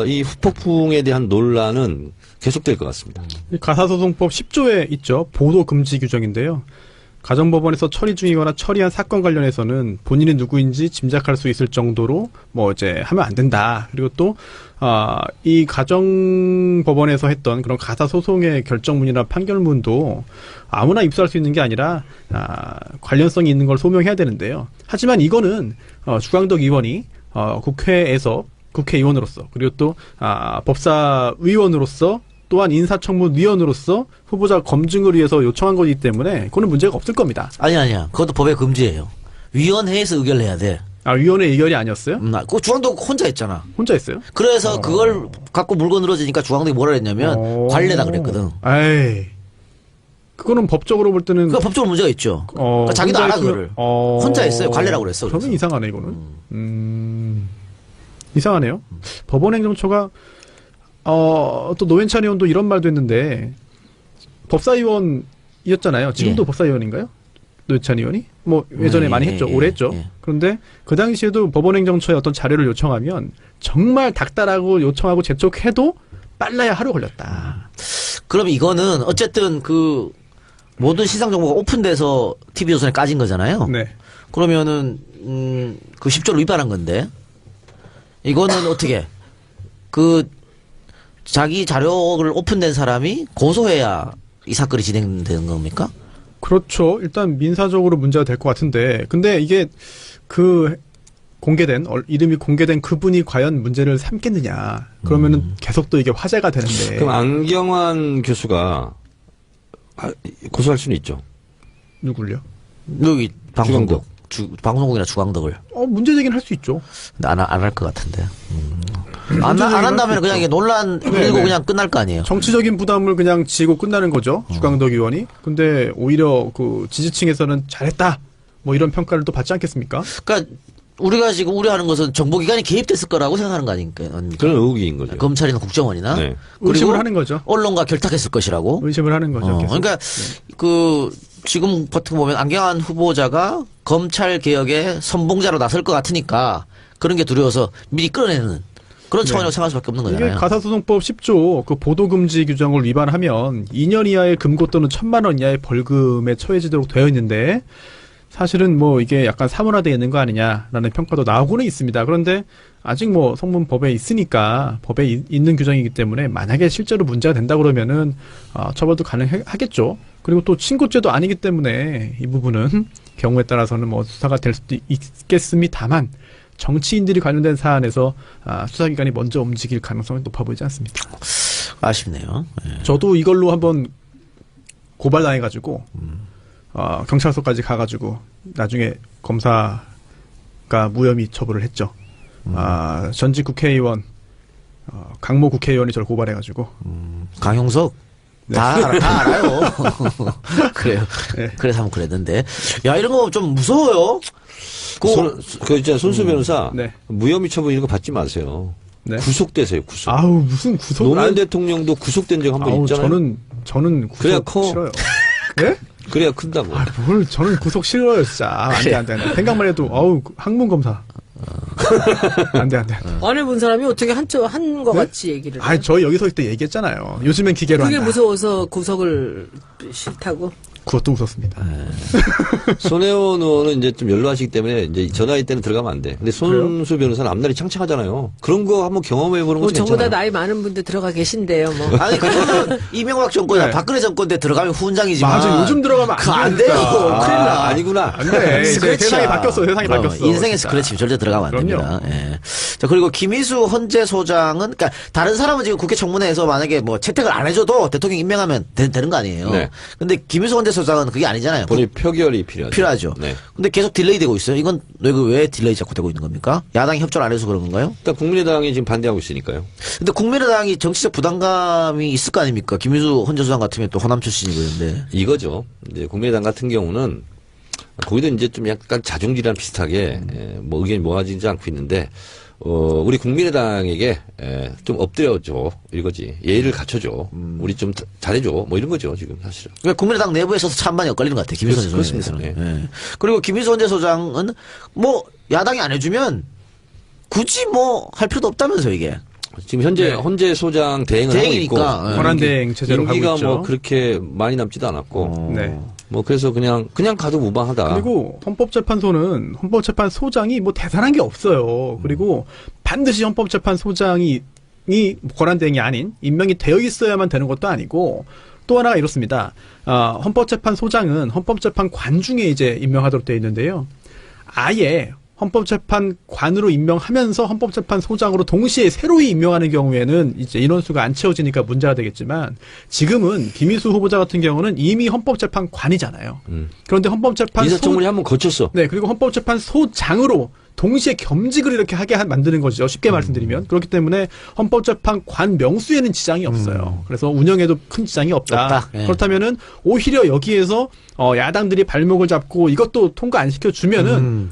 이 후폭풍에 대한 논란은 계속될 것 같습니다. 이 가사소송법 10조에 있죠. 보도 금지 규정인데요. 가정법원에서 처리 중이거나 처리한 사건 관련해서는 본인이 누구인지 짐작할 수 있을 정도로 뭐 이제 하면 안 된다. 그리고 또 이 가정법원에서 했던 그런 가사소송의 결정문이나 판결문도 아무나 입수할 수 있는 게 아니라 관련성이 있는 걸 소명해야 되는데요. 하지만 이거는 주광덕 의원이 국회에서 국회의원으로서 그리고 또 법사위원으로서 또한 인사청문위원으로서 후보자 검증을 위해서 요청한 거기 때문에 그거는 문제가 없을 겁니다. 아니야. 그것도 법의 금지예요. 위원회에서 의결을 해야 돼. 위원회 의결이 아니었어요? 그 주광덕 혼자 했잖아. 혼자 했어요? 그래서 그걸 갖고 물고 늘어지니까 주광덕이 뭐라 했냐면 관례다 그랬거든. 에이. 그거는 법적으로 볼 때는 그 법적으로 문제가 있죠. 그러니까 자기도 혼자 알아 했으면- 그거를. 혼자 했어요. 관례라고 그랬어. 그래서. 저는 이상하네 이거는. 이상하네요. 법원행정처가 또 노회찬 의원도 이런 말도 했는데 법사위원이었잖아요. 지금도 예. 법사위원인가요? 노회찬 의원이? 뭐 예전에 많이 했죠. 예, 오래 했죠. 예. 그런데 그 당시에도 법원행정처에 어떤 자료를 요청하면 정말 닥달하고 요청하고 재촉해도 빨라야 하루 걸렸다. 그럼 이거는 어쨌든 그 모든 시상 정보가 오픈돼서 TV조선에 까진 거잖아요. 네. 그러면은 그 10조를 위반한 건데 이거는 어떻게 그 자기 자료를 오픈된 사람이 고소해야 이 사건이 진행되는 겁니까? 그렇죠. 일단 민사적으로 문제가 될 것 같은데, 근데 이게 그 공개된 이름이 공개된 그분이 과연 문제를 삼겠느냐? 그러면은 계속 또 이게 화제가 되는데. 그럼 안경환 교수가 고소할 수는 있죠. 누굴요? 여기 방송국 주광덕. 방송국이나 주광덕을 문제 제기는 할 수 있죠. 안 할 것 같은데. 안 한다면 그냥 이게 논란 일고 네. 그냥 끝날 거 아니에요. 정치적인 부담을 그냥 지고 끝나는 거죠. 주광덕 의원이. 근데 오히려 그 지지층에서는 잘했다. 뭐 이런 평가를 또 받지 않겠습니까? 그러니까 우리가 지금 우려하는 것은 정보기관이 개입됐을 거라고 생각하는 거 아닙니까? 그런 의혹인 거죠. 검찰이나 국정원이나 네. 의심을 하는 거죠. 언론과 결탁했을 것이라고. 의심을 하는 거죠. 계속. 그러니까 그 지금 같은 거 보면 안경환 후보자가 검찰 개혁의 선봉자로 나설 것 같으니까 그런 게 두려워서 미리 끌어내는 그런 차원이라고 생각할 수밖에 없는 이게 거잖아요. 가사소송법 10조 그 보도금지 규정을 위반하면 2년 이하의 금고 또는 1,000만 원 이하의 벌금에 처해지도록 되어 있는데 사실은 뭐 이게 약간 사문화되어 있는 거 아니냐라는 평가도 나오고는 있습니다. 그런데 아직 뭐 성문법에 있으니까 법에 있는 규정이기 때문에 만약에 실제로 문제가 된다 그러면은 처벌도 가능하겠죠. 그리고 또 친고죄도 아니기 때문에 이 부분은 경우에 따라서는 뭐 수사가 될 수도 있겠습니다만 정치인들이 관련된 사안에서 수사기관이 먼저 움직일 가능성이 높아 보이지 않습니다. 아쉽네요. 예. 저도 이걸로 한번 고발당해가지고 경찰서까지 가가지고 나중에 검사가 무혐의 처벌을 했죠. 전직 국회의원 강모 국회의원이 저를 고발해가지고 강용석 다 알아요. 그래요. 네. 그래서 한번 그랬는데 야 이런 거 좀 무서워요. 그 있잖아 손수 변호사 네. 무혐의 처분 이런 거 받지 마세요. 네. 구속되세요. 구속. 아우 무슨 구속? 노무현 대통령도 구속된 적 한 번 있잖아요. 저는 구속 그래야 커. 싫어요. 예? 그래야 큰다고. 뭘 저는 구속 싫어요 진짜. 안돼. 생각만 해도 항문 검사. 안돼. 안에 본 사람이 어떻게 한 거 네? 같이 얘기를 해요? 저희 여기서 그때 얘기했잖아요. 요즘엔 기계로 그게 한다. 무서워서 구속을 싫다고? 그것도 무섭습니다. 손혜원 의원은 이제 좀 연로하시기 때문에 이제 저 나이 때는 들어가면 안 돼. 근데 손수 변호사는 앞날이 창창하잖아요. 그런 거 한번 경험해보는 뭐 것도 저보다 괜찮아요. 나이 많은 분들 들어가 계신데요, 뭐. 아니 그거는 이명박 정권이나 네. 박근혜 정권 때 들어가면 후원장이지만 맞아. 요즘 들어가면 그거 안 되니까. 돼요. 큰일 나. 아니구나. 안 돼. 이제 스크래치야. 세상이 바뀌었어. 세상이 그럼, 바뀌었어. 인생의 진짜. 스크래치 절대 들어가면 안 그럼요. 됩니다. 예. 자 그리고 김희수 헌재 소장은 그러니까 다른 사람은 지금 국회 청문회에서 만약에 뭐 채택을 안 해줘도 대통령 임명하면 되는 거 아니에요. 네. 근데 김희수 헌재 소장은 그게 아니잖아요. 본인 표결이 필요하죠. 필요하죠. 네. 근데 계속 딜레이 되고 있어요. 이건 왜 딜레이 자꾸 되고 있는 겁니까? 야당이 협조를 안 해서 그런 건가요? 일단 국민의당이 지금 반대하고 있으니까요. 근데 국민의당이 정치적 부담감이 있을 거 아닙니까? 김희수 헌재 소장 같으면 또 호남 출신이고 그런데. 이거죠. 이제 국민의당 같은 경우는 거기도 이제 좀 약간 자중질환 비슷하게 뭐 의견이 모아지지 않고 있는데 우리 국민의당에게 좀 엎드려줘 이거지. 예의를 갖춰줘. 우리 좀 잘해줘. 뭐 이런 거죠 지금 사실은. 그러니까 국민의당 내부에서도 찬반이 엇갈리는 것 같아요. 김일성 전 그렇습니다. 소장에 네. 대해서는. 예. 그리고 김일성 전 소장은 뭐 야당이 안 해주면 굳이 뭐 할 필요도 없다면서 이게. 지금 현재 네. 헌재 소장 대행을 하고 있고 대행이니까. 예. 권한대행 체제로 가고 임기가 있죠. 뭐 그렇게 많이 남지도 않았고 네. 뭐 그래서 그냥 가도 무방하다. 그리고 헌법재판소는 헌법재판소장이 뭐 대단한 게 없어요. 그리고 반드시 헌법재판소장이 권한대행이 아닌 임명이 되어 있어야만 되는 것도 아니고 또 하나가 이렇습니다. 헌법재판소장은 헌법재판관 중에 이제 임명하도록 되어 있는데요. 아예 헌법재판관으로 임명하면서 헌법재판소장으로 동시에 새로이 임명하는 경우에는 이제 인원수가 안 채워지니까 문제가 되겠지만 지금은 김희수 후보자 같은 경우는 이미 헌법재판관이잖아요. 그런데 인사청문회 한번 거쳤어. 네, 그리고 헌법재판소장으로 동시에 겸직을 이렇게 하게 만드는 거죠. 쉽게 말씀드리면. 그렇기 때문에 헌법재판관 명수에는 지장이 없어요. 그래서 운영에도 큰 지장이 없다. 예. 그렇다면은 오히려 여기에서 야당들이 발목을 잡고 이것도 통과 안 시켜주면은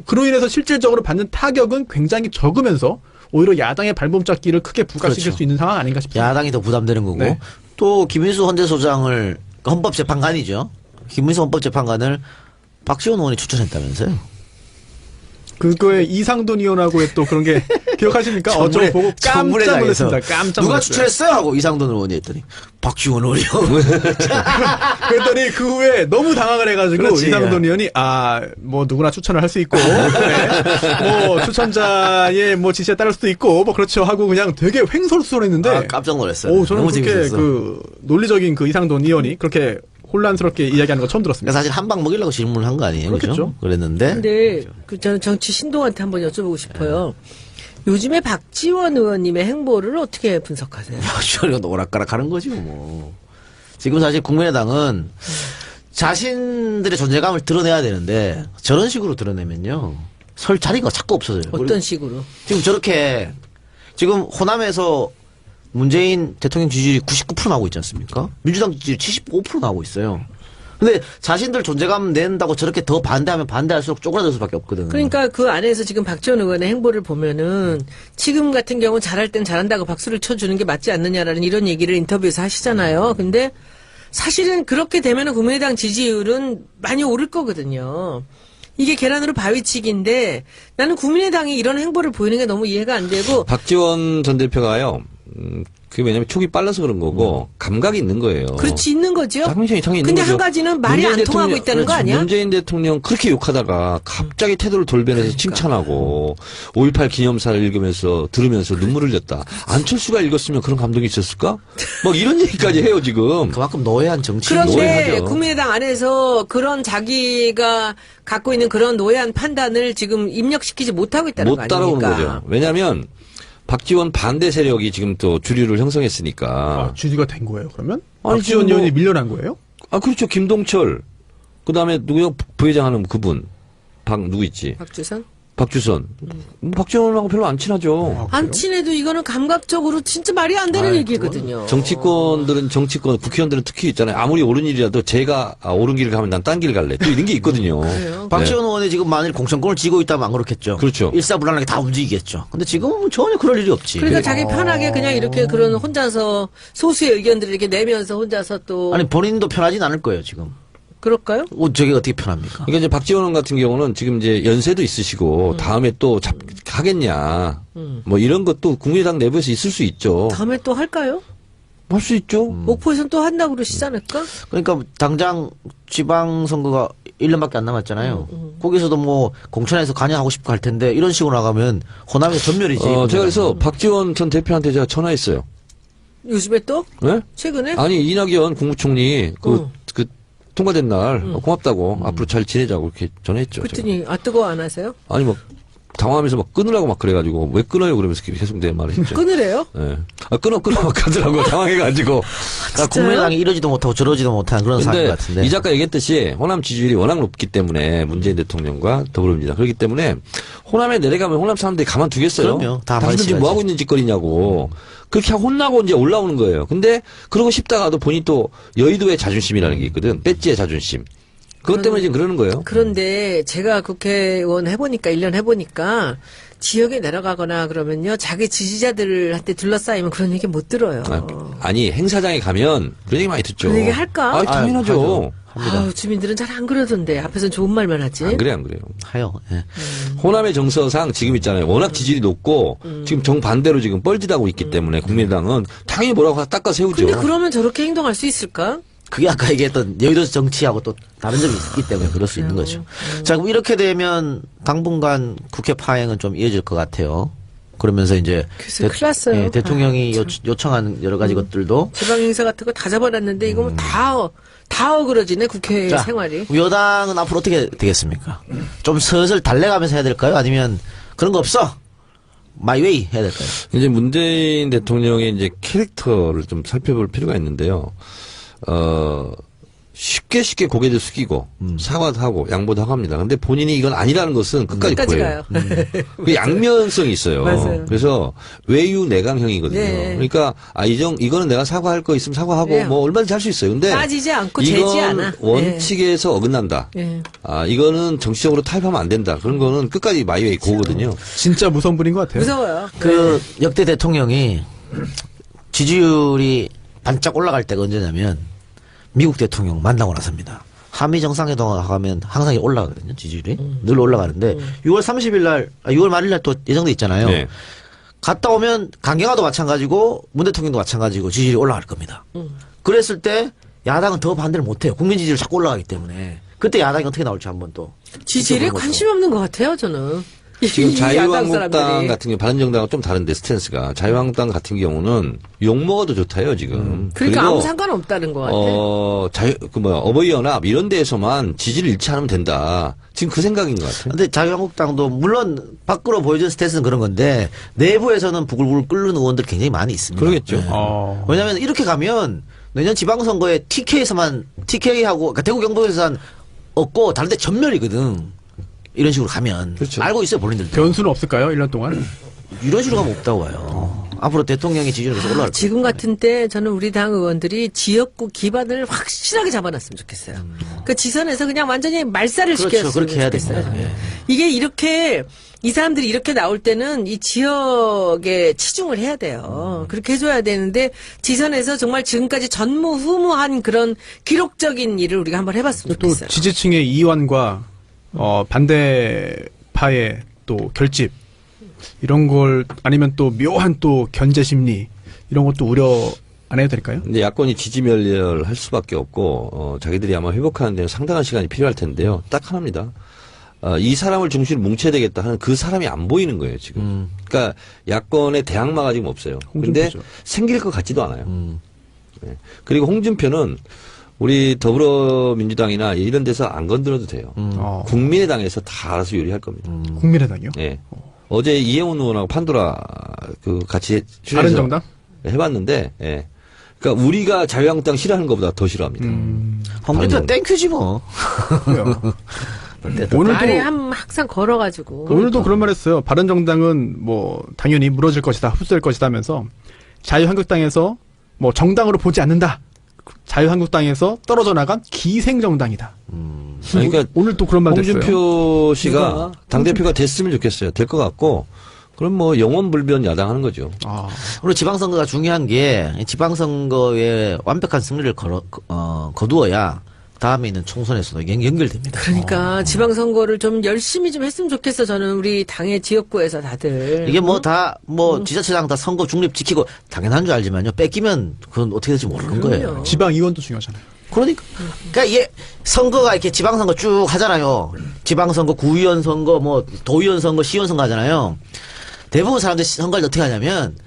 그로 인해서 실질적으로 받는 타격은 굉장히 적으면서 오히려 야당의 발목 잡기를 크게 부각시킬 그렇죠. 수 있는 상황 아닌가 싶습니다. 야당이 더 부담되는 거고 네. 또 김일수 헌재소장을 헌법재판관이죠. 김일수 헌법재판관을 박지원 의원이 추천했다면서요. 그거에 이상돈 의원하고의 또 그런 게 기억하십니까? 저 보고 깜짝 놀랐습니다. 깜짝 누가 놀랐어요. 추천했어요? 하고 이상돈 의원이 했더니 박지원 의원이요. 그랬더니 그 후에 너무 당황을 해가지고 그렇지. 이상돈 의원이 뭐 누구나 추천을 할 수 있고 네. 뭐 추천자의 뭐 지시에 따를 수도 있고 뭐 그렇죠 하고 그냥 되게 횡설수설했는데 아, 깜짝 놀랐어요. 저는 너무 그렇게 재밌었어. 그 논리적인 그 이상돈 의원이 그렇게 혼란스럽게 이야기하는 거 처음 들었습니다. 그러니까 사실 한 방 먹이려고 질문을 한 거 아니에요? 그죠? 그렇겠죠. 그랬는데 근데 저는 정치 신동한테 한번 여쭤보고 싶어요. 요즘에 박지원 의원님의 행보를 어떻게 분석하세요? 박지원이가 오락가락하는 거지 뭐. 지금 사실 국민의당은 자신들의 존재감을 드러내야 되는데 저런 식으로 드러내면요 설 자리가 자꾸 없어져요. 어떤 식으로? 지금 저렇게 지금 호남에서 문재인 대통령 지지율이 99% 나오고 있지 않습니까? 민주당 지지율이 75% 나오고 있어요. 근데 자신들 존재감 낸다고 저렇게 더 반대하면 반대할수록 쪼그라들 수밖에 없거든. 그러니까 그 안에서 지금 박지원 의원의 행보를 보면은 지금 같은 경우 잘할 땐 잘한다고 박수를 쳐주는 게 맞지 않느냐라는 이런 얘기를 인터뷰에서 하시잖아요. 근데 사실은 그렇게 되면은 국민의당 지지율은 많이 오를 거거든요. 이게 계란으로 바위치기인데 나는 국민의당이 이런 행보를 보이는 게 너무 이해가 안 되고 박지원 전 대표가요. 그게 왜냐면 촉이 빨라서 그런 거고 감각이 있는 거예요. 그렇지 있는 거죠. 당연히 있는 근데 거죠. 한 가지는 말이 안 문재인 통하고 대통령, 있다는 거 그렇지. 아니야? 문재인 대통령 그렇게 욕하다가 갑자기 태도를 돌변해서 칭찬하고 5.18 기념사를 읽으면서 들으면서 눈물을 흘렸다. 안철수가 읽었으면 그런 감동이 있었을까? 막 이런 얘기까지 해요 지금. 그만큼 노예한 정치인이 그런데 노예하죠. 국민의당 안에서 그런 자기가 갖고 있는 그런 노예한 판단을 지금 입력시키지 못하고 있다는 거 못 아닙니까? 따라오는 거죠. 왜냐하면 박지원 반대 세력이 지금 또 주류를 형성했으니까. 주지가 된 거예요, 그러면? 아니, 박지원 지금 뭐- 의원이 밀려난 거예요? 그렇죠. 김동철. 그 다음에 누구요? 부회장 하는 그분. 누구 있지? 박주선? 박주선. 박지원하고 별로 안 친하죠. 안 친해도 이거는 감각적으로 진짜 말이 안 되는 얘기거든요. 정치권들은 국회의원들은 특히 있잖아요. 아무리 옳은 일이라도 제가 옳은 길을 가면 난 딴 길 갈래. 또 이런 게 있거든요. 그래요? 박지원 의원이 지금 만일 공천권을 쥐고 있다면 안 그렇겠죠. 그렇죠. 일사불란하게 다 움직이겠죠. 근데 지금은 전혀 그럴 일이 없지. 그러니까 자기 편하게 그냥 이렇게 그런 혼자서 소수의 의견들을 이렇게 내면서 혼자서 또 아니 본인도 편하진 않을 거예요 지금. 그럴까요? 저게 어떻게 편합니까? 그러니까 이제 박지원 의원 같은 경우는 지금 이제 연세도 있으시고 다음에 또 하겠냐. 뭐 이런 것도 국민의당 내부에서 있을 수 있죠. 다음에 또 할까요? 할 수 있죠. 목포에서는 또 한다고 그러시지 않을까? 그러니까 당장 지방선거가 1년밖에 안 남았잖아요. 거기서도 뭐 공천에서 관여하고 싶고 할 텐데 이런 식으로 나가면 호남에서 전멸이지. 제가 그래서 박지원 전 대표한테 제가 전화했어요. 요즘에 또? 네? 최근에? 아니 이낙연 국무총리 그 통과된 날 고맙다고 앞으로 잘 지내자고 이렇게 전화했죠. 제가. 그랬더니 뜨거워 안 하세요? 아니 막 당황하면서 막 끊으라고 막 그래가지고 왜 끊어요 그러면서 계속 내 말을 했죠. 끊으래요? 예. 끊어 막 하더라고 당황해가지고. 그러니까 국민의당이 이러지도 못하고 저러지도 못하는 그런 상황인 근데 것 같은데. 이 작가 얘기했듯이 호남 지지율이 워낙 높기 때문에 문재인 대통령과 더불어민주당 그렇기 때문에 호남에 내려가면 호남 사람들이 가만두겠어요. 그럼요. 다 당신들 지금 말씀하시죠. 뭐 하고 있는 짓거리냐고. 그렇게 혼나고 이제 올라오는 거예요. 근데 그러고 싶다가도 본인이 또 여의도의 자존심이라는 게 있거든. 배지의 자존심. 그것 때문에 지금 그러는 거예요. 그런데 제가 국회의원 해보니까 1년 해보니까 지역에 내려가거나 그러면요, 자기 지지자들한테 둘러싸이면 그런 얘기 못 들어요. 아니 행사장에 가면 그런 얘기 많이 듣죠. 그런 얘기 할까? 아, 당연하죠. 아유, 주민들은 잘 안 그러던데 앞에서는 좋은 말만 하지. 안 그래요. 해요. 예. 호남의 정서상 지금 있잖아요. 워낙 지지율이 높고 지금 정반대로 지금 뻘짓하고 있기 때문에 국민의당은 당연히 뭐라고 닦아 세우죠. 근데 그러면 저렇게 행동할 수 있을까? 그게 아까 얘기했던 여의도 정치하고 또 다른 점이 있기 때문에 그럴 수 있는 거죠. 자, 그럼 이렇게 되면 당분간 국회 파행은 좀 이어질 것 같아요. 그러면서 이제 글쎄, 큰일 났어요. 예, 대통령이 요청한 여러 가지 것들도 지방 행사 같은 거 다 잡아놨는데 이거 뭐 다 어그러지네 국회 자, 생활이. 여당은 앞으로 어떻게 되겠습니까? 좀 슬슬 달래가면서 해야 될까요? 아니면 그런 거 없어? 마이웨이 해야 될까요? 이제 문재인 대통령의 이제 캐릭터를 좀 살펴볼 필요가 있는데요. 쉽게 고개를 숙이고 사과도 하고 양보도 하고 합니다. 근데 본인이 이건 아니라는 것은 끝까지 보여요. 가요. 그 양면성이 있어요. 맞아요. 그래서 외유 내강형이거든요. 네. 그러니까 이거는 내가 사과할 거 있으면 사과하고 네. 뭐 얼마든지 할 수 있어요. 근데 따지지 않고 재지 이건 않아. 원칙에서 어긋난다. 네. 이거는 정치적으로 타협하면 안 된다. 그런 거는 끝까지 마이웨이 고거든요. 진짜 무서운 분인 것 같아요. 무서워요. 그 역대 대통령이 지지율이 반짝 올라갈 때가 언제냐면 미국 대통령 만나고 나서입니다. 한미 정상회담 하면 항상 올라가거든요. 지지율이 늘 올라가는데 6월 30일 날 6월 말일 날 또 예정돼 있잖아요. 네. 갔다 오면 강경화도 마찬가지고 문 대통령도 마찬가지고 지지율이 올라갈 겁니다. 그랬을 때 야당은 더 반대를 못해요. 국민 지지율 자꾸 올라가기 때문에 그때 야당이 어떻게 나올지 한번 또 지지율에 지켜보는 관심 없는 것 같아요 저는. 지금 이 야당 자유한국당 사람들이. 같은 경우 바른정당과 좀 다른데 스탠스가 자유한국당 같은 경우는 욕먹어도 좋다요 지금. 그러니까 그리고 아무 상관없다는 것 같아. 어버이 연합 이런 데에서만 지지를 잃지 않으면 된다. 지금 그 생각인 것 같아요. 근데 자유한국당도 물론 밖으로 보여준 스탠스는 그런 건데 내부에서는 부글부글 끓는 의원들 굉장히 많이 있습니다. 그러겠죠. 네. 어. 왜냐하면 이렇게 가면 내년 지방선거에 TK하고 그러니까 대구 경북에서만 얻고 다른데 전멸이거든. 이런 식으로 가면 그렇죠. 알고 있어요 본인들도. 변수는 없을까요? 1년 동안? 이런 식으로 가면 없다고 봐요. 앞으로 대통령의 지지율이 계속 올라갈 거예요. 지금 같은 때 저는 우리 당 의원들이 지역구 기반을 확실하게 잡아놨으면 좋겠어요. 그 지선에서 그냥 완전히 말살을 그렇죠. 시켰으면 그렇게 해야 좋겠어요. 됩니다. 예. 이게 이렇게 이 사람들이 이렇게 나올 때는 이 지역에 치중을 해야 돼요. 그렇게 해줘야 되는데 지선에서 정말 지금까지 전무후무한 그런 기록적인 일을 우리가 한번 해봤으면 또 좋겠어요. 지지층의 이완과 반대파의 또 결집 이런 걸 아니면 또 묘한 또 견제 심리 이런 것도 우려 안 해도 될까요? 근데 야권이 지지멸렬할 수밖에 없고 자기들이 아마 회복하는 데는 상당한 시간이 필요할 텐데요. 딱 하나입니다. 이 사람을 중심으로 뭉쳐야 되겠다 하는 그 사람이 안 보이는 거예요 지금. 그러니까 야권의 대항마가 지금 없어요. 근데 홍준표죠. 생길 것 같지도 않아요. 네. 그리고 홍준표는 우리 더불어민주당이나 이런 데서 안 건드려도 돼요. 국민의당에서 다 알아서 요리할 겁니다. 국민의당이요? 네. 어제 이혜원 의원하고 판도라 같이 다른 출연해서 정당? 해봤는데, 예. 그러니까 우리가 자유한국당 싫어하는 것보다 더 싫어합니다. 홍준표 땡큐지 뭐. 그래요. 오늘도 오늘도 항상 걸어가지고. 오늘도 그런 말 했어요. 바른정당은 뭐 당연히 무너질 것이다, 흡수될 것이다 하면서 자유한국당에서 뭐 정당으로 보지 않는다. 자유한국당에서 떨어져 나간 기생정당이다. 그러니까 오늘 또 그런 말도 했어요. 홍준표 씨가 당대표가 됐으면 좋겠어요. 될 것 같고, 그럼 뭐 영원불변 야당하는 거죠. 그리고 지방선거가 중요한 게 지방선거에 완벽한 승리를 거두어야 다음에 있는 총선에서도 연결됩니다. 그러니까 지방선거를 좀 열심히 좀 했으면 좋겠어. 저는 우리 당의 지역구에서 다들. 이게 뭐 다 지자체장 다 선거 중립 지키고 당연한 줄 알지만요. 뺏기면 그건 어떻게 될지 모르는 거예요. 지방의원도 중요하잖아요. 그러니까 이게 선거가 이렇게 지방선거 쭉 하잖아요. 지방선거, 구의원 선거, 뭐 도의원 선거, 시의원 선거 하잖아요. 대부분 사람들이 선거를 어떻게 하냐면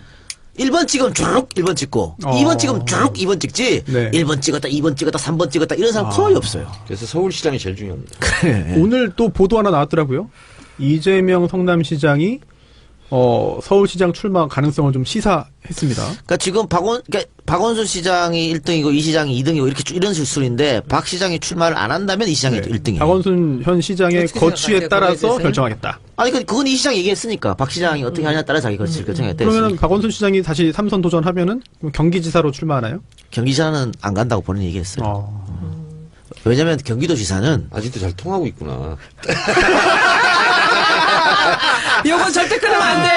1번 찍으면 주룩 1번 찍고 2번 찍으면 주룩 2번 찍지. 네. 1번 찍었다, 2번 찍었다, 3번 찍었다 이런 사람 거의 없어요. 그래서 서울시장이 제일 중요합니다. 오늘 또 보도 하나 나왔더라고요. 이재명 성남시장이 서울시장 출마 가능성을 좀 시사했습니다. 그러니까 지금 박원순 시장이 1등이고 이 시장이 2등이고 이렇게 이런 수순인데 박 시장이 출마를 안 한다면 이 시장이 1등이에요. 박원순 현 시장의 어떻게 거취에 생각하세요? 따라서 거기에 대해서요? 결정하겠다. 아니 그건 이 시장이 얘기했으니까 박 시장이 어떻게 하냐에 따라 자기 거취를 결정했다 그러면 했으니까. 박원순 시장이 다시 삼선 도전하면은 경기지사로 출마하나요? 경기지사는 안 간다고 본인이 얘기했어요. 왜냐하면 경기도지사는 아직도 잘 통하고 있구나. 요건 절대 끊으면 안 돼.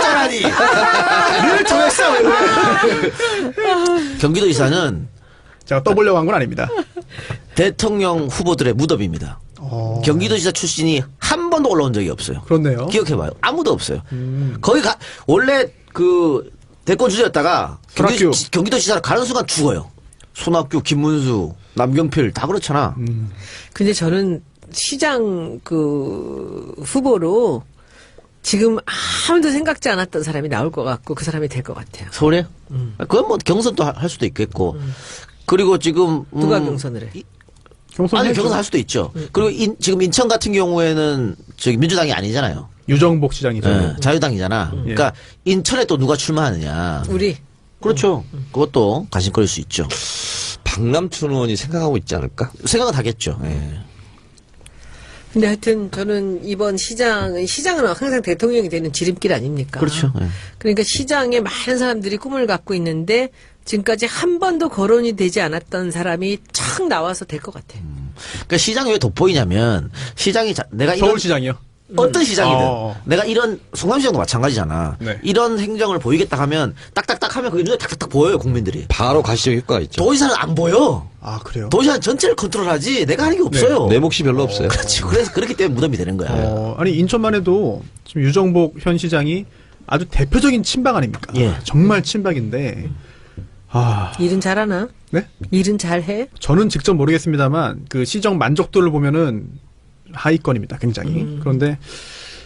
잘하니. 늘 정했어. 경기도지사는 제가 떠보려고 한 건 아닙니다. 대통령 후보들의 무덤입니다. 경기도지사 출신이 한 번도 올라온 적이 없어요. 그렇네요. 기억해봐요. 아무도 없어요. 거기 원래 그 대권 주자였다가 손학규. 경기도지사로 가는 순간 죽어요. 손학규, 김문수, 남경필 다 그렇잖아. 근데 저는 시장 그 후보로 지금 아무도 생각지 않았던 사람이 나올 것 같고 그 사람이 될 것 같아요. 서울에? 그건 뭐 경선도 할 수도 있겠고. 그리고 지금 누가 경선을 해? 아니 경선 할 수도 있죠. 그리고 지금 인천 같은 경우에는 저기 민주당이 아니잖아요. 유정복 시장이죠. 예, 자유당이잖아. 그러니까 인천에 또 누가 출마하느냐. 우리. 그렇죠. 그것도 관심거릴 수 있죠. 박남춘 의원이 생각하고 있지 않을까? 생각은 하겠죠. 예. 근데 하여튼 저는 이번 시장은 항상 대통령이 되는 지름길 아닙니까? 그렇죠. 예. 그러니까 시장에 많은 사람들이 꿈을 갖고 있는데 지금까지 한 번도 거론이 되지 않았던 사람이 촥 나와서 될 것 같아요. 그러니까 시장이 왜 돋보이냐면 시장이 내가 이런 서울시장이요. 어떤 시장이든 어. 내가 이런 성남시장도 마찬가지잖아. 네. 이런 행정을 보이겠다 하면 딱딱딱 하면 그게 눈에 탁탁탁 보여요 국민들이. 바로 가시적 효과가 있죠. 도지사는 안 보여. 아, 그래요? 도지사는 전체를 컨트롤하지 내가 하는 게 없어요. 내 몫이 별로 없어요. 그렇지. 그래서 그렇기 때문에 무덤이 되는 거야. 아니, 인천만 해도 지금 유정복 현 시장이 아주 대표적인 친박 아닙니까? 예. 정말 친박인데, 일은 잘하나? 네? 일은 잘해? 저는 직접 모르겠습니다만, 그 시정 만족도를 보면은 하위권입니다, 굉장히. 그런데,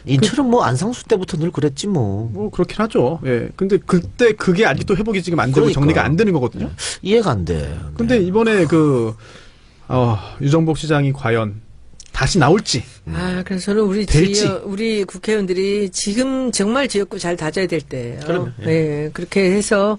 인천은 뭐 안상수 때부터 늘 그랬지 뭐. 뭐, 그렇긴 하죠. 예. 근데 그때 그게 아직도 회복이 지금 안 되고 그러니까. 정리가 안 되는 거거든요. 이해가 안 돼. 근데 이번에 유정복 시장이 과연 다시 나올지. 그래서 저는 될지. 우리 국회의원들이 지금 정말 지역구 잘 다져야 될 때예요. 그럼요. 예, 그렇게 해서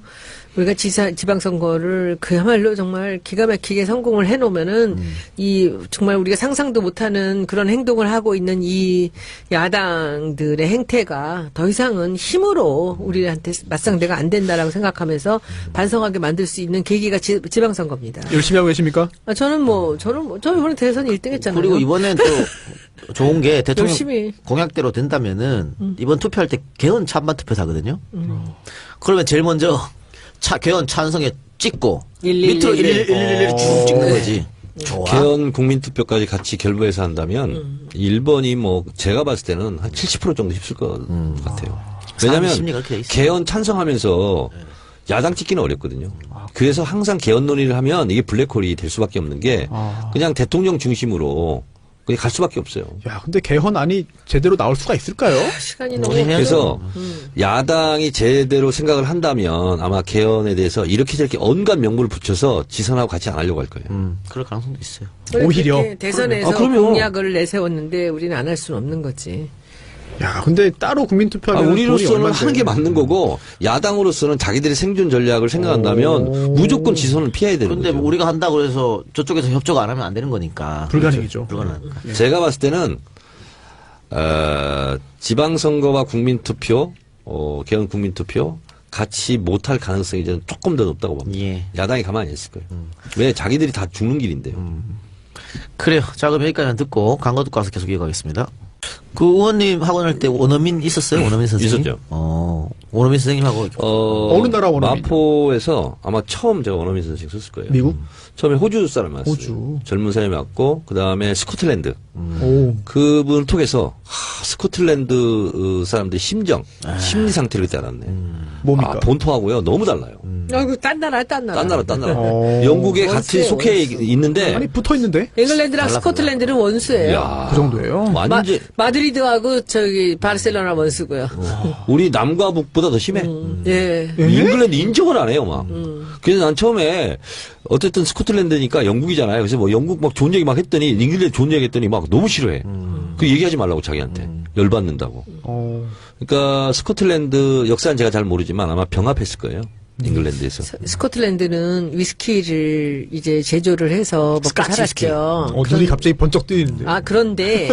우리가 지방선거를 그야말로 정말 기가 막히게 성공을 해놓으면은 이 정말 우리가 상상도 못하는 그런 행동을 하고 있는 이 야당들의 행태가 더 이상은 힘으로 우리한테 맞상대가 안 된다라고 생각하면서 반성하게 만들 수 있는 계기가 지방선거입니다. 열심히 하고 계십니까? 저는 저 이번에 대선 1등 했잖아요. 그리고 이번엔 또 좋은 게 대통령 열심히. 공약대로 된다면은 이번 투표할 때 개헌 찬반 투표 하거든요. 그러면 제일 먼저 개헌 찬성에 찍고 111. 밑으로 111 쭉 찍는 거지. 좋아. 개헌 국민투표까지 같이 결부해서 한다면 1번이 뭐 제가 봤을 때는 한 70% 정도 힘쓸 것 같아요. 왜냐하면 심리가 그렇게 돼 있어요. 개헌 찬성하면서 야당 찍기는 어렵거든요. 그래서 항상 개헌 논의를 하면 이게 블랙홀이 될 수밖에 없는 게 그냥 대통령 중심으로 그냥 갈 수밖에 없어요. 야, 근데 개헌안이 제대로 나올 수가 있을까요? 시간이 너무 그래서 야당이 제대로 생각을 한다면 아마 개헌에 대해서 이렇게 저렇게 온갖 명분을 붙여서 지선하고 같이 안 하려고 할 거예요. 그럴 가능성도 있어요. 오히려. 그렇게 대선에서 그럼요. 공약을 내세웠는데 우리는 안 할 수는 없는 거지. 야, 근데 따로 국민투표하면 돈이 우리로서는 얼마인데. 하는 게 맞는 거고 야당으로서는 자기들의 생존 전략을 생각한다면 무조건 지선을 피해야 되는 그런데 거죠. 뭐 우리가 한다고 해서 저쪽에서 협조가 안 하면 안 되는 거니까. 불가능이죠. 불가능하니까. 제가 봤을 때는 지방선거와 국민투표, 개헌 국민투표 같이 못할 가능성이 저는 조금 더 높다고 봅니다. 예. 야당이 가만히 있을 거예요. 왜 자기들이 다 죽는 길인데요. 그래요. 자, 그럼 여기까지 듣고 광고 듣고 와서 계속 이어가겠습니다. 그 의원님 학원할 때 원어민 있었어요? 원어민 선생님? 있었죠. 원어민 선생님하고 어느 나라 원어민이요? 마포에서 아마 처음 제가 원어민 선생 썼을 거예요. 미국? 처음에 호주 사람이 왔어요. 호주. 젊은 사람이 왔고 그 다음에 스코틀랜드. 오. 그분을 통해서 스코틀랜드 사람들의 심리 상태를 그때 알았네. 뭡니까? 본토하고요 너무 달라요. 아이고 딴 나라. 딴 나라. 어. 영국에 같이 원수예요, 속해 원수. 있는데 아니, 붙어 있는데? 잉글랜드랑 스코틀랜드는 원수예요. 야, 그 정도예요? 완전 마드리드하고 바르셀로나 원수고요. 우리 남과 북보다 더 심해. 예. 예? 잉글랜드 인정을 안 해요, 막. 그래서 난 처음에 어쨌든 스코틀랜드니까 영국이잖아요. 그래서 뭐 영국 막 좋은 얘기 막 했더니 잉글랜드 좋은 얘기 했더니 막 너무 싫어해. 그 얘기하지 말라고 자기한테 열받는다고. 그러니까 스코틀랜드 역사는 제가 잘 모르지만 아마 병합했을 거예요. 잉글랜드에서. 스코틀랜드는 위스키를 이제 제조를 해서 먹고 스카치 살았죠. 눈이 갑자기 번쩍 뜨이는데. 그런데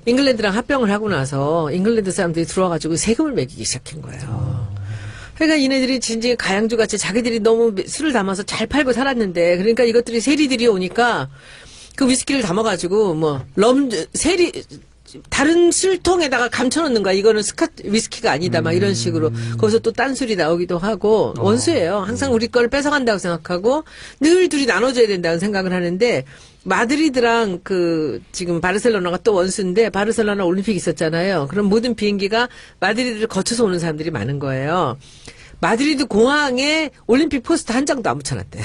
잉글랜드랑 합병을 하고 나서 잉글랜드 사람들이 들어와가지고 세금을 매기기 시작한 거예요. 그러니까 이네들이 진짜 가양주 같이 자기들이 너무 술을 담아서 잘 팔고 살았는데 그러니까 이것들이 세리들이 오니까 그 위스키를 담아가지고 세리 다른 술통에다가 감춰놓는 거야. 이거는 위스키가 아니다. 막 이런 식으로. 거기서 또 딴술이 나오기도 하고. 원수예요. 항상 우리 걸 뺏어간다고 생각하고 늘 둘이 나눠줘야 된다는 생각을 하는데 마드리드랑 지금 바르셀로나가 또 원수인데 바르셀로나 올림픽 있었잖아요. 그럼 모든 비행기가 마드리드를 거쳐서 오는 사람들이 많은 거예요. 마드리드 공항에 올림픽 포스터 한 장도 안 붙여놨대.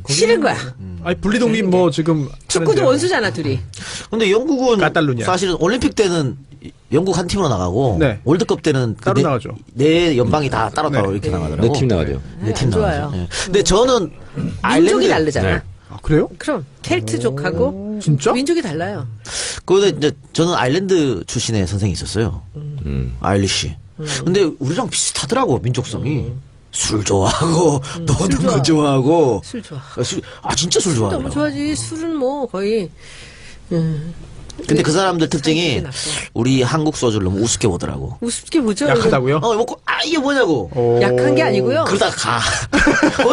싫은 거야. 아니 분리독립 뭐 지금 축구도 하는데요. 원수잖아, 둘이. 근데 영국은 카탈루냐. 사실은 올림픽 때는 영국 한 팀으로 나가고 네. 월드컵 때는 따로 나가죠. 네 연방이 다 따로 네. 이렇게 나가더라고. 네 팀 나가죠. 네 팀 안 나가죠. 좋아요. 예. 근데 저는 민족이 아일랜드 다르잖아. 네. 아, 그래요? 그럼 켈트족하고 진짜? 민족이 달라요. 그런데 이제 저는 아일랜드 출신의 선생이 있었어요. 아일리시. 근데 우리랑 비슷하더라고 민족성이. 술 좋아하고 노는 좋아. 거 좋아하고 술 좋아. 진짜 술 좋아하더라고. 너무 좋아하지. 술은 뭐 거의. 근데 그 사람들 특징이 사이즈가 나빠. 우리 한국 소주를 너무 우습게 보더라고. 우습게 보죠. 약하다고요? 먹고 이게 뭐냐고. 오. 약한 게 아니고요. 그러다 가.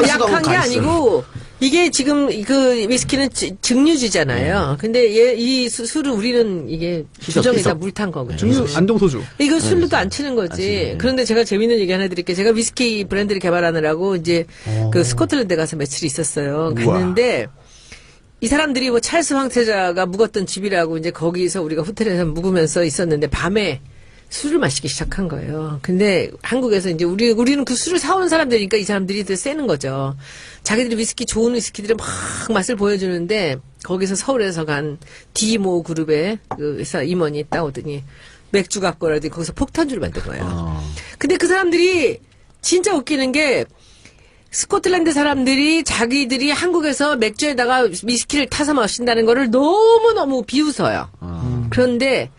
약한 게 아니고 이게 지금 그 위스키는 증류주잖아요. 근데 이 술은 우리는 이게 주정에다 희석. 물 탄 거거든요. 증류 안동소주. 이거 술로도 안 치는 거지. 그런데 제가 재밌는 얘기 하나 드릴게요. 제가 위스키 브랜드를 개발하느라고 이제 그 스코틀랜드 가서 며칠 있었어요. 갔는데 이 사람들이 뭐 찰스 황태자가 묵었던 집이라고 이제 거기서 우리가 호텔에서 묵으면서 있었는데 밤에 술을 마시기 시작한 거예요. 근데 한국에서 이제 우리는 그 술을 사오는 사람들이니까 이 사람들이 더 세는 거죠. 자기들이 위스키 좋은 위스키들을 막 맛을 보여주는데 거기서 서울에서 간 디모 그룹의 그 회사 임원이 따오더니 맥주 갖고 오라더니 거기서 폭탄주를 만든 거예요. 근데 그 사람들이 진짜 웃기는 게 스코틀랜드 사람들이 자기들이 한국에서 맥주에다가 위스키를 타서 마신다는 거를 너무너무 비웃어요. 그런데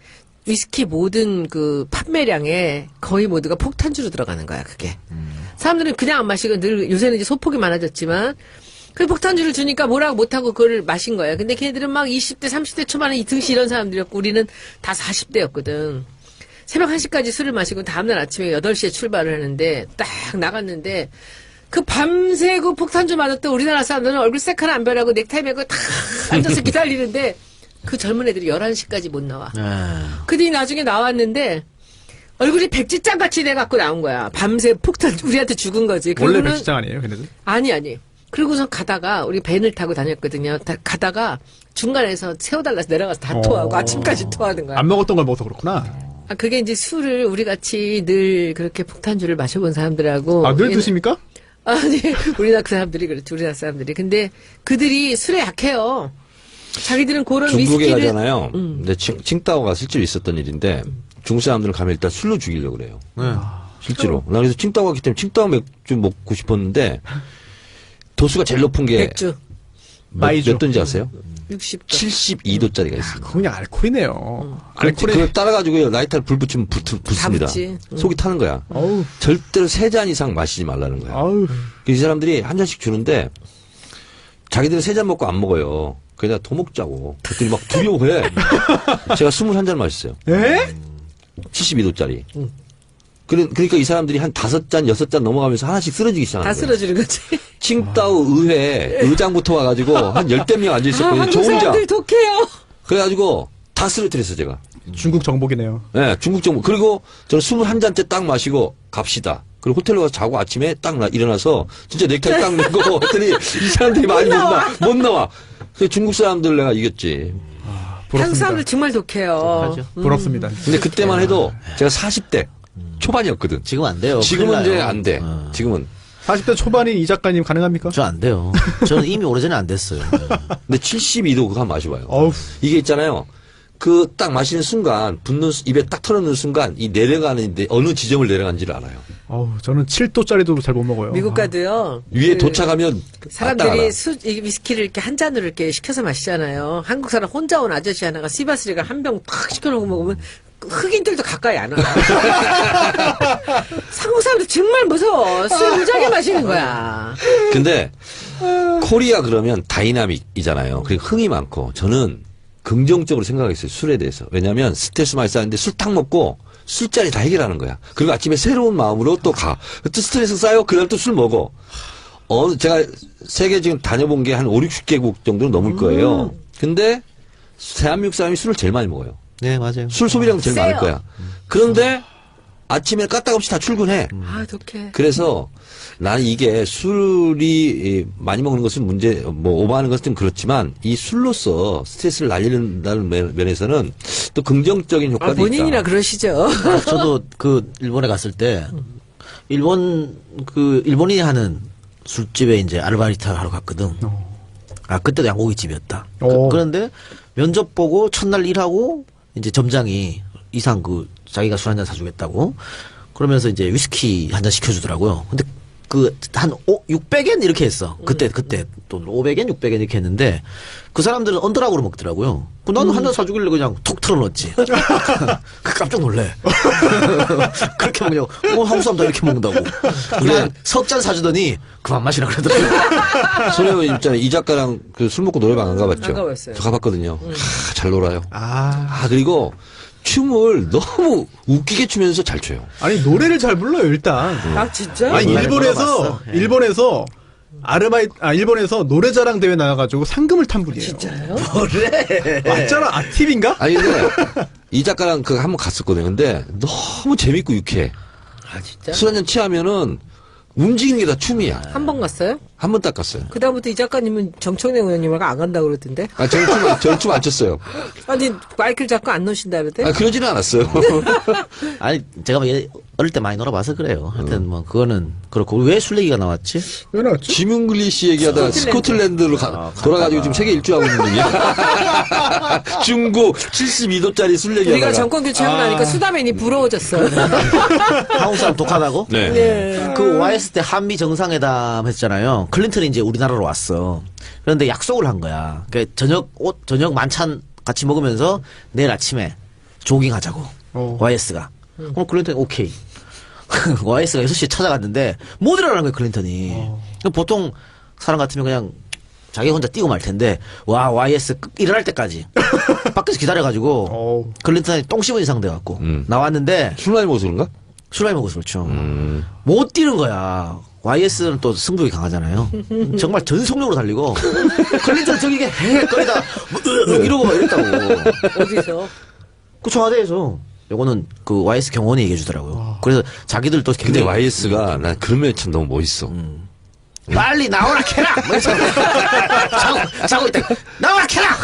위스키 모든 그 판매량에 거의 모두가 폭탄주로 들어가는 거야, 그게. 사람들은 그냥 안 마시고 늘 요새는 이제 소폭이 많아졌지만 그 폭탄주를 주니까 뭐라고 못하고 그걸 마신 거야. 근데 걔네들은 막 20대, 30대 초반에 이 등시 이런 사람들이었고 우리는 다 40대였거든. 새벽 1시까지 술을 마시고 다음날 아침에 8시에 출발을 하는데 딱 나갔는데 그 밤새 그 폭탄주 맞았던 우리나라 사람들은 얼굴 새카나 안 변하고 넥타이 메고 다 앉아서 기다리는데 그 젊은 애들이 11시까지 못 나와. 그뒤 나중에 나왔는데 얼굴이 백지장같이 돼갖고 나온 거야. 밤새 폭탄 우리한테 죽은 거지. 원래 그리고는 백시장 아니에요, 걔네들? 아니. 그리고선 가다가 우리 밴을 타고 다녔거든요. 가다가 중간에서 세워달라서 내려가서 다 토하고 아침까지 토하는 거야. 안 먹었던 걸 먹어서 그렇구나. 그게 이제 술을 우리 같이 늘 그렇게 폭탄주를 마셔본 사람들하고 아, 늘 드십니까? 아니 우리나라 사람들이 그렇지. 우리나라 사람들이. 근데 그들이 술에 약해요. 자기들은 그런 중국에 위스키를 가잖아요. 근데 칭따오가 실제로 있었던 일인데 중국 사람들은 가면 일단 술로 죽이려고 그래요. 실제로. 나 그래서 칭따오 갔기 때문에 칭따오 맥주 먹고 싶었는데 도수가 제일 높은 게 맥주 마이주. 몇 도인지 아세요? 60도. 72도짜리가 있습니다. 그거 그냥 알코올이네요. 그걸 알코올에. 따라가지고 라이터를 불 붙이면 붙습니다. 붙지. 속이 타는 거야. 어우, 절대로 3잔 이상 마시지 말라는 거야. 아우. 이 사람들이 한 잔씩 주는데 자기들은 3잔 먹고 안 먹어요. 그냥 더 먹자고. 그랬더니 막 두려워해. 제가 21잔 마셨어요. 에? 72도짜리. 그러니까 이 사람들이 한 5잔, 6잔 넘어가면서 하나씩 쓰러지기 시작하는 다 거예요. 쓰러지는 거지. 칭따오 의회 의장부터 와가지고 한 10대 명 앉아있었거든요. 한국 저 혼자. 사람들 독해요. 그래가지고 다 쓰러뜨렸어, 제가. 중국 정복이네요. 네, 중국 정부. 그리고 저는 21잔째 딱 마시고 갑시다. 그리고 호텔로 가서 자고 아침에 딱 일어나서 진짜 넥타이 딱 메고 했더니 이 사람들이 많이 못 나와. 그래서 중국 사람들 내가 이겼지. 한국 부럽습니다. 사람들 정말 독해요. 부럽습니다. 근데 그때만 해도 제가 40대 초반이었거든. 지금 안 돼요. 지금은 큰일 이제 나요. 안 돼. 지금은. 40대 초반인 이 작가님 가능합니까? 저 안 돼요. 저는 이미 오래전에 안 됐어요. 근데 72도 그거 한번 마셔봐요. 어우. 이게 있잖아요. 그 딱 마시는 순간 입에 딱 털어넣는 순간 이 내려가는데 어느 지점을 내려간지를 알아요. 어우, 저는 7도짜리도 잘 못 먹어요. 미국 가도요. 위에 그 도착하면 사람들이 알아. 이 위스키를 이렇게 한 잔으로 이렇게 시켜서 마시잖아요. 한국 사람 혼자 온 아저씨 하나가 시바스리가 한 병 탁 시켜놓고 먹으면 흑인들도 가까이 안 와. 한국 사람들 정말 무서워. 술 무지하게 마시는 거야. 근데 코리아 그러면 다이나믹이잖아요. 그리고 흥이 많고 저는 긍정적으로 생각했어요. 술에 대해서. 왜냐하면 스트레스 많이 쌓이는데 술 딱 먹고 술자리 다 해결하는 거야. 그리고 아침에 새로운 마음으로 또 가. 또 스트레스 쌓여 그날 또 술 먹어. 제가 세계 지금 다녀본 게 한 5, 60개국 정도 넘을 거예요. 근데 대한민국 사람이 술을 제일 많이 먹어요. 네, 맞아요. 술 소비량도 제일 많을 세요. 거야. 그런데 아침에 까딱없이 다 출근해. 아, 독해. 그래서 나는 이게 술이 많이 먹는 것은 문제, 뭐 오버하는 것은 좀 그렇지만 이 술로서 스트레스를 날리는다는 면에서는 또 긍정적인 효과도 아, 본인이나 있다. 그러시죠. 저도 그 일본에 갔을 때 일본인이 하는 술집에 이제 아르바이트를 하러 갔거든. 아, 그때도 양고기집이었다. 그런데 면접 보고 첫날 일하고 이제 점장이 이상 자기가 술 한잔 사주겠다고 그러면서 이제 위스키 한 잔 시켜주더라고요. 근데 한 600엔 이렇게 했어. 그때 또 500엔, 600엔 이렇게 했는데 그 사람들은 언더락으로 먹더라고요. 나는 한 잔 사주길래 그냥 톡 틀어넣었지. 깜짝 놀래. 그렇게 먹냐고. 한국 사람 다 이렇게 먹는다고. 그래 석 잔 사주더니 그만 마시라 그러더라고요. 손혜원 있잖아요. 이 작가랑 그 술 먹고 노래방 안 가봤죠? 안 가봤어요. 저 가봤거든요. 잘 놀아요. 아, 그리고 춤을 너무 웃기게 추면서 잘 춰요. 아니 노래를 잘 불러요 일단. 아, 진짜? 아니 노래 일본에서 불러봤어. 예. 일본에서 노래자랑 대회 나가가지고 상금을 탄 분이에요. 진짜요? 그래. 맞잖아. 팁인가? 아니 근데 이 작가랑 그 한번 갔었거든요. 근데 너무 재밌고 유쾌해. 아, 진짜? 술 한잔 취하면은 움직이는 게 다 춤이야. 한 번 갔어요? 한 번 닦았어요. 그다음부터 이 작가님은 정청래 의원님하고 안 간다고 그러던데? 저는 춤 안 췄어요. 아니, 마이크를 자꾸 안 놓으신다는데? 그러지는 않았어요. 아니 제가 뭐 어릴 때 많이 놀아봐서 그래요. 하여튼 뭐 그거는 그렇고 왜 술 얘기가 나왔지? 왜 나왔지? 짐 잉글리시 얘기하다가 스코틀랜드로 돌아가지고 지금 세계 일주하고 있는 중이야. 중국 72도짜리 술 우리가 얘기하다가. 정권 교체하고 나니까 수다맨이 부러워졌어. 한국 사람 독하다고? 네. 네. 그 와이스 때 한미 정상회담 했잖아요. 클린턴이 이제 우리나라로 왔어. 그런데 약속을 한 거야. 그러니까 저녁 만찬 같이 먹으면서 내일 아침에 조깅하자고. 와이스가. 그럼 클린턴이 오케이. 와이스가 6시에 찾아갔는데 못 일어나는 거야, 클린턴이. 보통 사람 같으면 그냥 자기 혼자 뛰고 말 텐데 YS 일어날 때까지 밖에서 기다려가지고 클린턴이 똥 씹은 이상 돼갖고 나왔는데 술 많이 먹어서 그런가? 술 많이 먹어서 그렇죠. 못 뛰는 거야. YS는 또 승부욕이 강하잖아요. 정말 전속력으로 달리고 클린턴 저기 이게 헤헤거리다 이러고 막 이랬다고. 어디서? 그 청와대에서 요거는 그 YS 경호원이 얘기해 주더라고요. 그래서 자기들도 근데 굉장히 YS가 난 그런 면이 참 너무 멋있어. 빨리 나오라 캐라! 뭐 자고 있다. 나오라 캐라!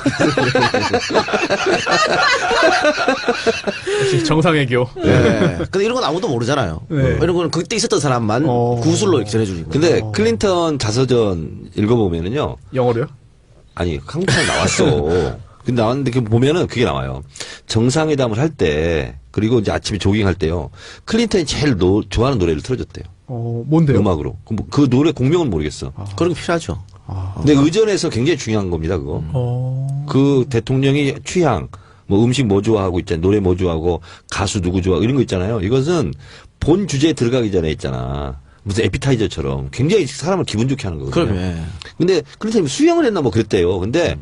정상애교. 네. 근데 이런 건 아무도 모르잖아요. 네. 이런 건 그때 있었던 사람만 구술로 이렇게 전해주니까. 근데 클린턴 자서전 읽어보면은요. 영어로요? 아니, 한국에 나왔어. 근데 나왔는데 그 보면은 그게 나와요. 정상회담을 할 때, 그리고 이제 아침에 조깅할 때요. 클린턴이 제일 좋아하는 노래를 틀어줬대요. 뭔데요? 음악으로. 그 노래 공명은 모르겠어. 그런 게 필요하죠. 근데 의전에서 굉장히 중요한 겁니다, 그거. 그 대통령이 취향, 뭐 음식 뭐 좋아하고 있잖아요. 노래 뭐 좋아하고, 가수 누구 좋아하고 이런 거 있잖아요. 이것은 본 주제에 들어가기 전에 있잖아. 무슨 에피타이저처럼 굉장히 사람을 기분 좋게 하는 거거든요. 그러면. 근데 클린턴이 수영을 했나 뭐 그랬대요. 근데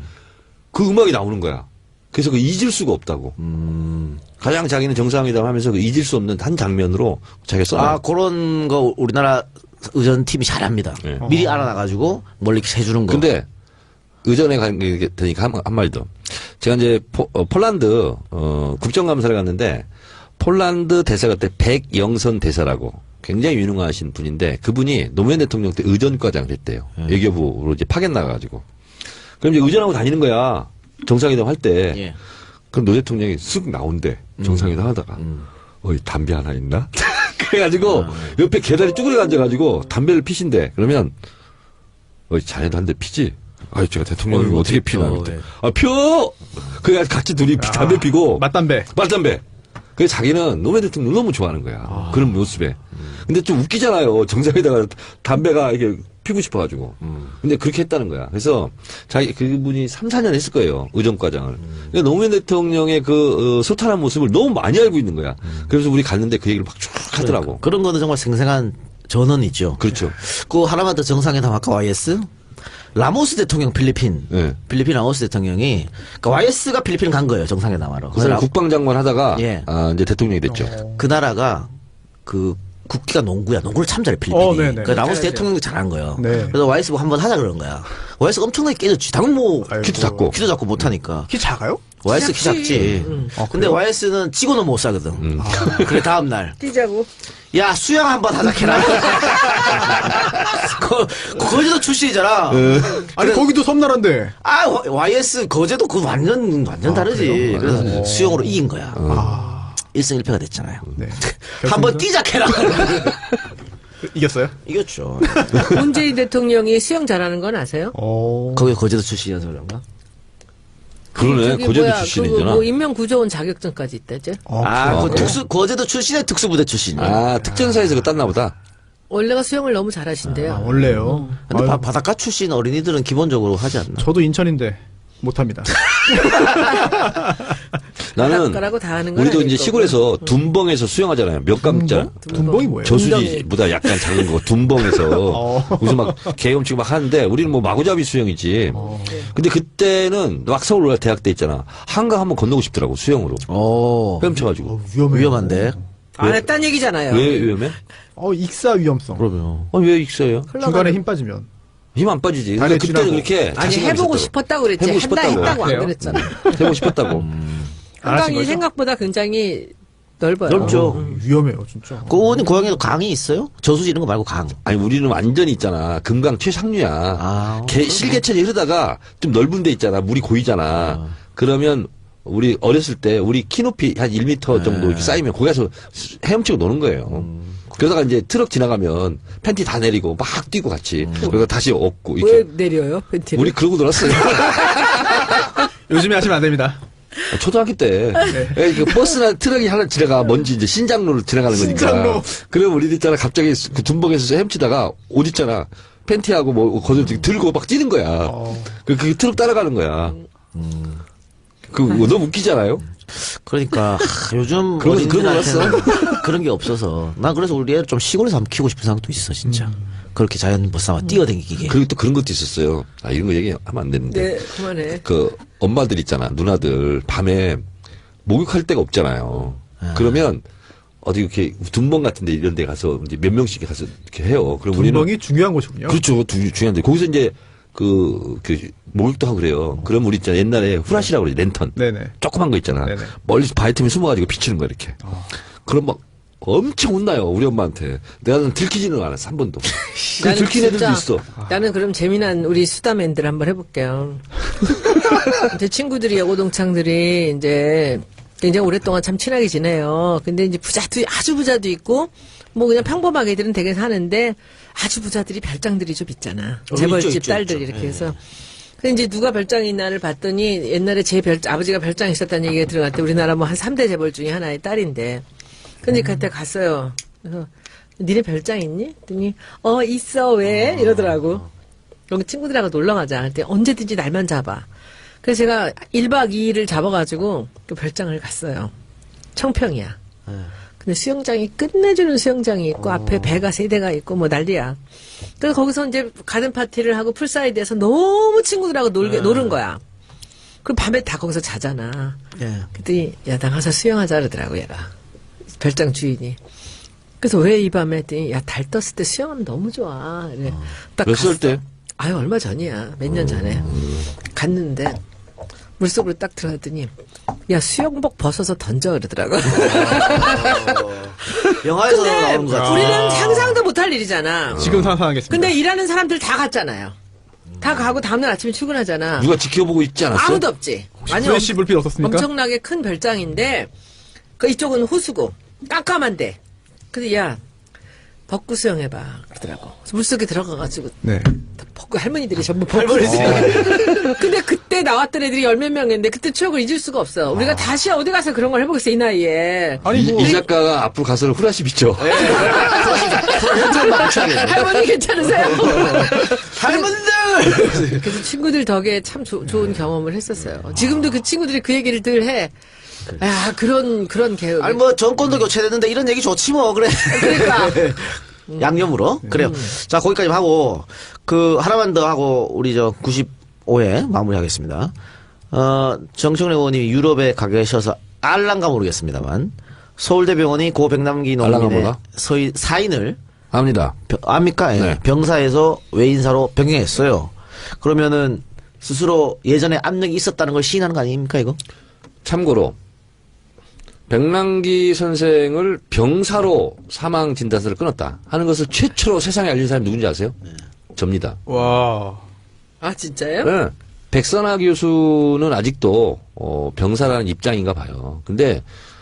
그 음악이 나오는 거야. 그래서 그 잊을 수가 없다고. 가장 자기는 정상회담 하면서 그 잊을 수 없는 한 장면으로 자기가 써놔요. 아, 그런 거 우리나라 의전팀이 잘합니다. 네. 미리 알아놔가지고 멀리 해주는 거. 근데 의전에 가니까 한 말 더. 제가 이제 폴란드 국정감사를 갔는데 폴란드 대사 그때 백영선 대사라고 굉장히 유능하신 분인데 그분이 노무현 대통령 때 의전과장을 했대요. 외교부로 이제 파견 나가가지고. 그럼 이제 의전하고 다니는 거야. 정상회담 할 때. 예. 그럼 노 대통령이 쓱 나온대. 정상회담 하다가. 어이, 담배 하나 있나? 그래가지고 옆에 계단에 쭈그려 앉아가지고 담배를 피신대. 그러면 어이, 자네도 한 대 피지? 아이, 제가 대통령이 어떻게 피나? 네. 아, 펴! 그래가지고 같이 둘이 담배 피고. 맞담배. 맞담배. 그래서 자기는 노무현 대통령 너무 좋아하는 거야. 그런 모습에. 근데 좀 웃기잖아요. 정상에다가 담배가 이렇게 피고 싶어가지고. 근데 그렇게 했다는 거야. 그래서 그분이 3, 4년 했을 거예요. 의전과장을. 근데 노무현 대통령의 그 소탈한 모습을 너무 많이 알고 있는 거야. 그래서 우리 갔는데 그 얘기를 막 쭉 하더라고. 그런 거는 정말 생생한 전언이 있죠. 그렇죠. 그 하나만 더 정상회담 아까 YS? 라모스 대통령 필리핀. 네. 필리핀 라모스 대통령이, 그러니까 YS가 필리핀 간 거예요. 정상회담하러. 그 사람 국방장관 하다가 예. 이제 대통령이 됐죠. 그 나라가 그 국기가 농구야. 농구를 참 잘해, 필리핀이. 네네. 그 라모스 잘하죠. 대통령도 잘한 거예요. 네. 그래서 YS 보고 한번 하자 그런 거야. YS가 엄청나게 깨졌지. 당연 뭐, 아이고. 키도 작고. 못하니까. 키 작아요? YS 키 작지. 근데 YS는 찍어는 못 사거든. 그래, 다음날. 뛰자고. 야, 수영 한번 하자, 캐라. 거제도 출신이잖아. 아니 거기도 섬나라인데. 아, YS 거제도 그 완전 다르지. 그래서 수영으로 이긴 거야. 1승 1패가 됐잖아요. 네. 한번 뛰자, 캐라. 이겼어요? 이겼죠. 문재인 대통령이 수영 잘하는 건 아세요? 거기 거제도 출신이어서 그런가? 그러네. 저기 거제도 뭐야, 출신이잖아. 뭐 인명구조원 자격증까지 있다죠. 그 거제도 출신의 특수부대 출신이야. 아, 특전사에서 그 땄나 보다. 원래가 수영을 너무 잘하신대요. 원래요. 근데 아유, 바닷가 출신 어린이들은 기본적으로 하지 않나? 저도 인천인데 못합니다. 나는 바닷가라고 다 하는 건 우리도 아닐 이제 거고. 시골에서 둔벙에서 수영하잖아요. 몇 감자. 둔벙이 뭐예요? 저수지보다 약간 작은 거 둔벙에서 거기서 막 개엄치고 막 하는데 우리는 뭐 마구잡이 수영이지. 근데 그때는 막 서울 올라 대학 때 있잖아. 한강 한번 건너고 싶더라고 수영으로. 헤엄쳐가지고. 위험한데. 안 했단 얘기잖아요. 왜 위험해? 익사 위험성. 그러면. 왜 있어요? 중간에 힘 빠지면. 힘 안 빠지지. 다리에 근데 그때는 치라고. 그렇게 아니 자신감이 해보고 있었다고. 싶었다고 그랬지. 해보고 한다 싶었다고. 했다고 안 그래요? 그랬잖아. 해보고 싶었다고. 안 하신 한강이 거죠? 생각보다 굉장히 넓어요. 넓죠. 위험해요, 진짜. 그 의원님 고향에도 강이 있어요? 저수지 이런 거 말고 강. 아니 우리는 완전히 있잖아. 금강 최상류야. 아, 실개천이 흐르다가 좀 넓은 데 있잖아. 물이 고이잖아. 그러면 우리 어렸을 때 우리 키 높이 한 1m 정도 이렇게 쌓이면 거기 가서 헤엄치고 노는 거예요. 그러다가 이제 트럭 지나가면 팬티 다 내리고 막 뛰고 같이. 그리고 다시 업고 이렇게. 왜 내려요? 팬티를? 우리 그러고 놀았어요. 요즘에 하시면 안 됩니다. 초등학교 때 그 버스나 트럭이 하나 지나가 먼지 이제 신장로를 지나가는 거니까. 신장로. 그럼 우리들 있잖아 갑자기 그 둔벙에서 헤엄치다가 옷 있잖아 팬티하고 뭐 겉을 들고 막 뛰는 거야. 그 트럭 따라가는 거야. 너무 웃기잖아요. 그러니까 요즘 그런 어린이들한테는 그런 게 없어서 난 그래서 우리 애를 좀 시골에서 한번 키우고 싶은 생각도 있어 진짜. 그렇게 자연 벗삼아 뛰어다니게. 그리고 또 그런 것도 있었어요. 아 이런 거 얘기하면 안 되는데. 네, 그만해. 그 엄마들 있잖아 누나들 밤에 목욕할 데가 없잖아요. 그러면 어디 이렇게 둔벙 같은데 이런 데 가서 이제 몇 명씩 가서 이렇게 해요. 그럼 우리는 둔벙이 중요한 곳이군요. 그렇죠. 중요한데 거기서 이제 그 목욕도 하고 그래요. 그럼 우리 있잖아 옛날에 후라시라고 그러지 랜턴. 네네. 조그만 거 있잖아. 네네. 멀리서 바위 틈에 숨어가지고 비치는 거야 이렇게. 그럼 막 엄청 혼나요 우리 엄마한테. 내가 들키지는 않았어 한 번도. 그 나는 들킨 애들도 진짜 있어. 나는 그럼 재미난 우리 수다맨들 한번 해볼게요. 제 친구들이 여고동창들이 이제 굉장히 오랫동안 참 친하게 지내요. 근데 이제 아주 부자도 있고 뭐 그냥 평범하게 애들은 되게 사는데 아주 부자들이 별장들이 좀 있잖아. 재벌집 있죠, 딸들 있죠. 이렇게 해서. 근데 이제 누가 별장이 있나를 봤더니 옛날에 아버지가 별장이 있었다는 얘기가 들어갔대. 우리나라 뭐 한 3대 재벌 중에 하나의 딸인데. 근데 그때 갔어요. 그래서 니네 별장 있니? 그랬더니 있어 왜? 이러더라고. 여기 친구들하고 놀러 가자. 그때 언제든지 날만 잡아. 그래서 제가 1박 2일을 잡아가지고 그 별장을 갔어요. 청평이야. 근데 수영장이 끝내주는 수영장이 있고 앞에 배가 3대가 있고 뭐 난리야. 그래서 거기서 이제 가든 파티를 하고 풀사이드에서 너무 친구들하고 노는 거야. 그럼 밤에 다 거기서 자잖아. 그랬더니 야 나가서 수영하자 그러더라고 얘가. 별장 주인이. 그래서 왜 이 밤에 했더니 야 달 떴을 때 수영하면 너무 좋아. 그래. 딱 몇 살 갔어. 때? 아유 얼마 전이야. 몇 년 전에. 갔는데 물속으로 딱 들어갔더니 야 수영복 벗어서 던져 그러더라고. 영화에서 근데 나오는 거 같아. 우리는 상상도 못할 일이잖아. 지금 상상하겠습니다. 근데 일하는 사람들 다 갔잖아요. 다 가고 다음날 아침에 출근하잖아. 누가 지켜보고 있지 않았어요? 아무도 없지. 아니 프레시 불빛 없었습니까? 엄청나게 큰 별장인데 그 이쪽은 호수고 깜깜한데. 근데 야 벗고 수영해봐 그러더라고. 그래서 물속에 들어가가지고 네. 벗고 할머니들이 전부 벗고 근데 그때 나왔던 애들이 10몇 명인데 그때 추억을 잊을 수가 없어. 우리가 다시 어디 가서 그런 걸 해보겠어 이 나이에. 아니 뭐 이 작가가 앞으로 가서는 후라시 비죠. 할머니 괜찮으세요? 할머니들! 그래서 친구들 덕에 참 좋은 경험을 했었어요. 지금도 그 친구들이 그 얘기를 늘 해. 야, 그런 계획. 아니, 뭐, 정권도 교체됐는데 이런 얘기 좋지 뭐, 그래. 그러니까. 양념으로. 그래요. 자, 거기까지 하고, 하나만 더 하고, 우리 95회 마무리하겠습니다. 정청래 의원님이 유럽에 가 계셔서 알란가 모르겠습니다만, 서울대병원이 고 백남기 농민의 알랑가보다? 사인을 압니다. 압니까? 예. 네. 병사에서 외인사로 변경했어요. 그러면은 스스로 예전에 압력이 있었다는 걸 시인하는 거 아닙니까 이거? 참고로 백남기 선생을 병사로 사망 진단서를 끊었다 하는 것을 최초로 세상에 알린 사람이 누군지 아세요? 접니다. 와. 아, 진짜요? 네. 백선아 교수는 아직도 병사라는 입장인가 봐요. 근데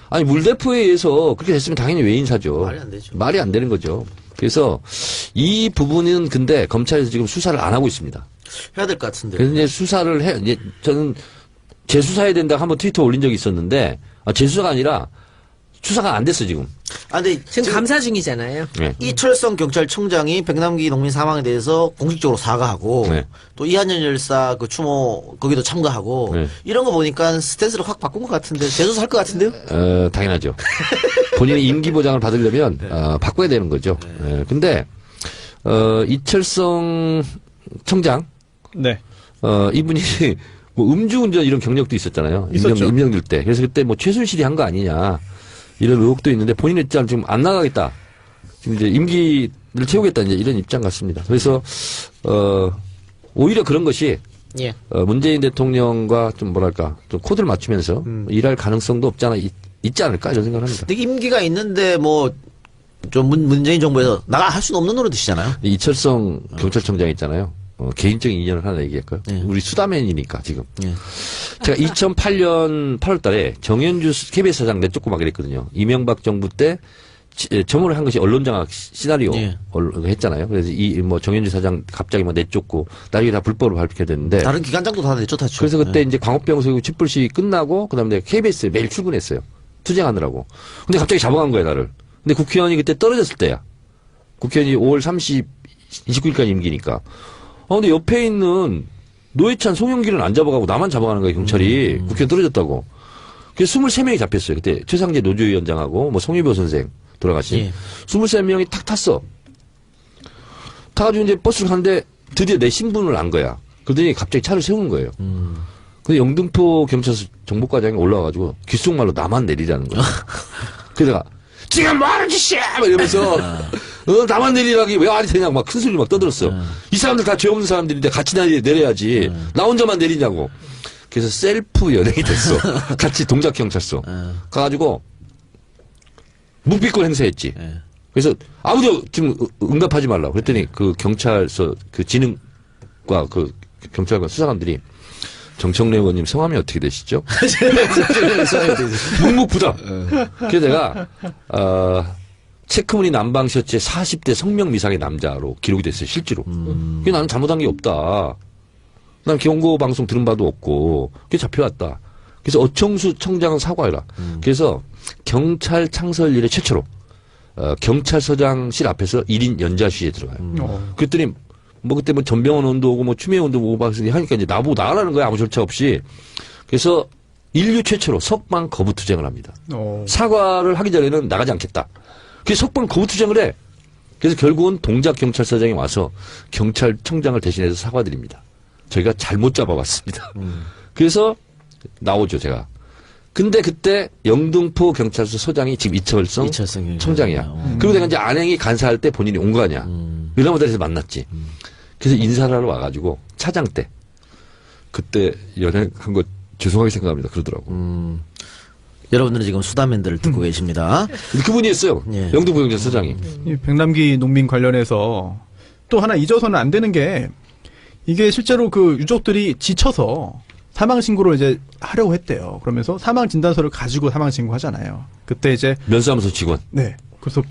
아니 물대포에 의해서 그렇게 됐으면 당연히 외인사죠. 말이 안 되죠. 말이 안 되는 거죠. 그래서 이 부분은 근데 검찰에서 지금 수사를 안 하고 있습니다. 해야 될 것 같은데. 그래서 이제 수사를 해. 이제 저는 재수사해야 된다고 한번 트위터 올린 적이 있었는데 재수사가 아니라 수사가 안 됐어 지금. 아, 근데 지금 감사 중이잖아요. 네. 이철성 경찰청장이 백남기 농민 사망에 대해서 공식적으로 사과하고 네. 또 이한열 열사 그 추모 거기도 참가하고 네. 이런 거 보니까 스탠스를 확 바꾼 것 같은데 재수사할 것 같은데요? 당연하죠. 본인이 임기 보장을 받으려면 바꿔야 되는 거죠. 근데 이철성 청장 네. 이분이 뭐 음주운전 이런 경력도 있었잖아요. 있었죠. 임명될 때. 그래서 그때 뭐 최순실이 한 거 아니냐 이런 의혹도 있는데 본인의 입장 지금 안 나가겠다. 지금 이제 임기를 채우겠다 이제 이런 입장 같습니다. 그래서 오히려 그런 것이 예. 문재인 대통령과 좀 뭐랄까 좀 코드를 맞추면서 일할 가능성도 없지 않아 있지 않을까 이런 생각을 합니다. 근데 임기가 있는데 뭐 좀 문재인 정부에서 나가 할 수는 없는 노릇이잖아요. 이철성 경찰청장 있잖아요. 개인적인 인연을 하나 얘기할까요? 네. 우리 수다맨이니까 지금. 예. 제가 2008년 8월 달에 정현주 KBS 사장 내쫓고 막 이랬거든요. 이명박 정부 때 점호를 한 것이 언론장악 시나리오 예. 했잖아요. 그래서 뭐 정현주 사장 갑자기 막 내쫓고 나중에 다 불법으로 발표해야 됐는데. 다른 기관장도 다 내쫓았죠. 그래서 그때 이제 광우병 촛불 시위 끝나고 그다음에 KBS에 매일 출근했어요. 투쟁하느라고. 근데 갑자기 잡아간 거야 나를. 근데 국회의원이 그때 떨어졌을 때야. 국회의원이 5월 29일까지 임기니까. 근데 옆에 있는 노회찬, 송영길은 안 잡아가고 나만 잡아가는 거예요, 경찰이. 국회의원 떨어졌다고. 그래서 23명이 잡혔어요. 그때 최상재 노조위원장하고 뭐 송유보 선생 돌아가신. 예. 23명이 탁 탔어. 타가지고 이제 버스를 가는데 드디어 내 신분을 안 거야. 그러더니 갑자기 차를 세우는 거예요. 근데 영등포 경찰서 정보과장이 올라와가지고 귓속말로 나만 내리라는 거야. 그래서 내가 지금 뭐 하는 짓이야! 막 이러면서 나만 내리라기 왜 말이 되냐고 막 큰 소리 막 떠들었어. 이 사람들 다 죄 없는 사람들인데 같이 내려야지. 나 혼자만 내리냐고. 그래서 셀프 연행이 됐어. 같이 동작경찰서. 가가지고 묵비권 행사했지. 그래서 아무도 지금 응답하지 말라고. 그랬더니 그 경찰서 그 진흥과 그 경찰관 수사관들이 정청래 의원님 성함이 어떻게 되시죠? 묵묵부답. 그래서 내가 체크무늬 남방 셔츠에 40대 성명 미상의 남자로 기록이 됐어요. 실제로. 그게 나는 잘못한 게 없다. 난 경고 방송 들은 바도 없고 그게 잡혀왔다. 그래서 어청수 청장은 사과해라. 그래서 경찰 창설 이래 최초로 경찰서장실 앞에서 1인 연좌 시위에 들어가요. 그랬더니 뭐 그때 뭐 전병헌 운동 오고 뭐 추미애 운동 오고 막 하니까 이제 나보고 나가라는 거야. 아무 절차 없이. 그래서 인류 최초로 석방 거부 투쟁을 합니다. 사과를 하기 전에는 나가지 않겠다. 그래서 석방 거부 투쟁을 해. 그래서 결국은 동작 경찰서장이 와서 경찰청장을 대신해서 사과드립니다. 저희가 잘못 잡아왔습니다. 그래서 나오죠 제가. 근데 그때 영등포 경찰서 서장이 지금 이철성 청장이야. 그리고 내가 이제 안행이 간사할 때 본인이 온 거 아니야. 의라모다에서 만났지. 그래서 인사를 하러 와가지고 차장 때 그때 연행한 거 죄송하게 생각합니다. 그러더라고. 여러분들은 지금 수다맨들을 듣고 계십니다. 그분이 했어요. 예. 영등포 경찰서 서장이. 이 백남기 농민 관련해서 또 하나 잊어서는 안 되는 게 이게 실제로 그 유족들이 지쳐서 사망 신고를 이제 하려고 했대요. 그러면서 사망 진단서를 가지고 사망 신고하잖아요. 그때 이제 면사무소 직원. 네. 그래서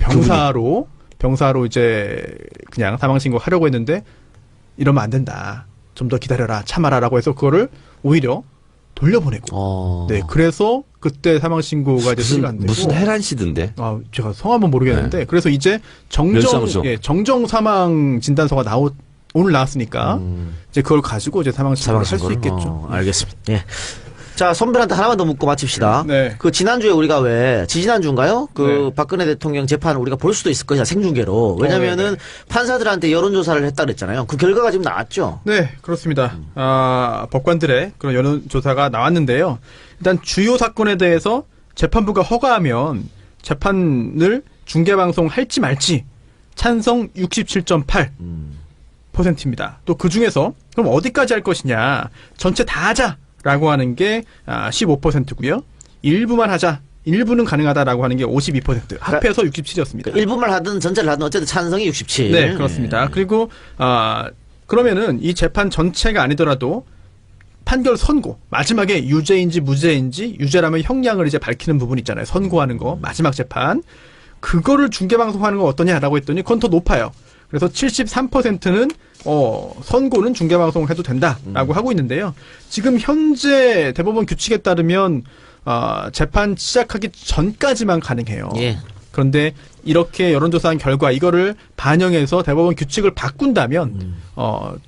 병사로 이제 그냥 사망 신고 하려고 했는데 이러면 안 된다. 좀 더 기다려라. 참아라라고 해서 그거를 오히려 돌려보내고. 네. 그래서 그때 사망 신고가 이제 수리가 안 되고. 무슨 해란 씨던데. 제가 성함은 모르겠는데 네. 그래서 이제 면사무소. 정정 사망 진단서가 오늘 나왔으니까 이제 그걸 가지고 이제 사망 신고를 할 수 있겠죠. 알겠습니다. 예. 자, 선배한테 하나만 더 묻고 마칩시다. 네. 그 지난주에 우리가 지지난주인가요? 그 박근혜 대통령 재판을 우리가 볼 수도 있을 것이다. 생중계로. 왜냐면은 판사들한테 여론조사를 했다 그랬잖아요. 그 결과가 지금 나왔죠? 네, 그렇습니다. 법관들의 그런 여론조사가 나왔는데요. 일단 주요 사건에 대해서 재판부가 허가하면 재판을 중계방송 할지 말지 찬성 67.8%입니다. 또 그 중에서 그럼 어디까지 할 것이냐? 전체 다 하자라고 하는 게 15%고요. 일부만 하자. 일부는 가능하다라고 하는 게 52%. 합해서 67이었습니다. 일부만 하든 전체를 하든 어쨌든 찬성이 67. 네, 그렇습니다. 그리고 그러면은 이 재판 전체가 아니더라도 판결 선고 마지막에 유죄인지 무죄인지 유죄라면 형량을 이제 밝히는 부분 있잖아요. 선고하는 거 마지막 재판 그거를 중계방송하는 거 어떠냐라고 했더니 그건 더 높아요. 그래서 73%는 선고는 중계방송을 해도 된다라고 하고 있는데요. 지금 현재 대법원 규칙에 따르면 재판 시작하기 전까지만 가능해요. 예. 그런데 이렇게 여론조사한 결과 이거를 반영해서 대법원 규칙을 바꾼다면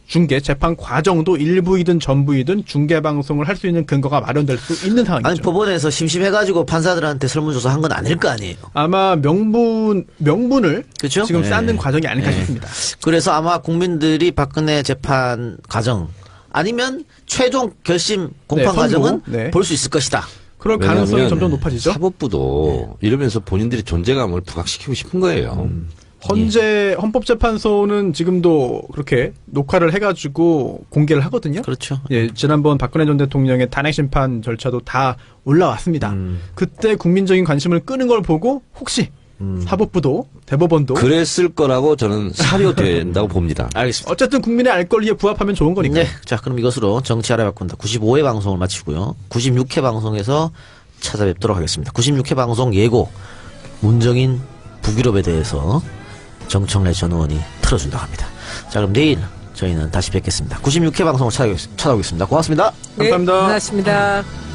중계 재판 과정도 일부이든 전부이든 중계 방송을 할 수 있는 근거가 마련될 수 있는 상황이죠. 아니 법원에서 심심해가지고 판사들한테 설문조사한 건 아닐 거 아니에요. 아마 명분을 그렇죠? 지금 네. 쌓는 과정이 아닐까 네. 싶습니다. 그래서 아마 국민들이 박근혜 재판 과정 아니면 최종 결심 공판 선고. 과정은 네. 볼 수 있을 것이다. 그럴 가능성이 왜냐하면 점점 높아지죠. 사법부도 이러면서 본인들이 존재감을 부각시키고 싶은 거예요. 헌재 헌법재판소는 지금도 그렇게 녹화를 해가지고 공개를 하거든요. 그렇죠. 예, 지난번 박근혜 전 대통령의 탄핵 심판 절차도 다 올라왔습니다. 그때 국민적인 관심을 끄는 걸 보고 혹시 사법부도 대법원도 그랬을 거라고 저는 사료된다고 봅니다. 알겠습니다. 어쨌든 국민의 알 권리에 부합하면 좋은 거니까. 네. 자, 그럼 이것으로 정치 알아야 바꾼다. 95회 방송을 마치고요. 96회 방송에서 찾아뵙도록 하겠습니다. 96회 방송 예고. 문정인 북유럽에 대해서 정청래 전 의원이 틀어준다고 합니다. 자, 그럼 내일 저희는 다시 뵙겠습니다. 96회 방송을 찾아오겠습니다. 고맙습니다. 감사합니다. 네, 고맙습니다.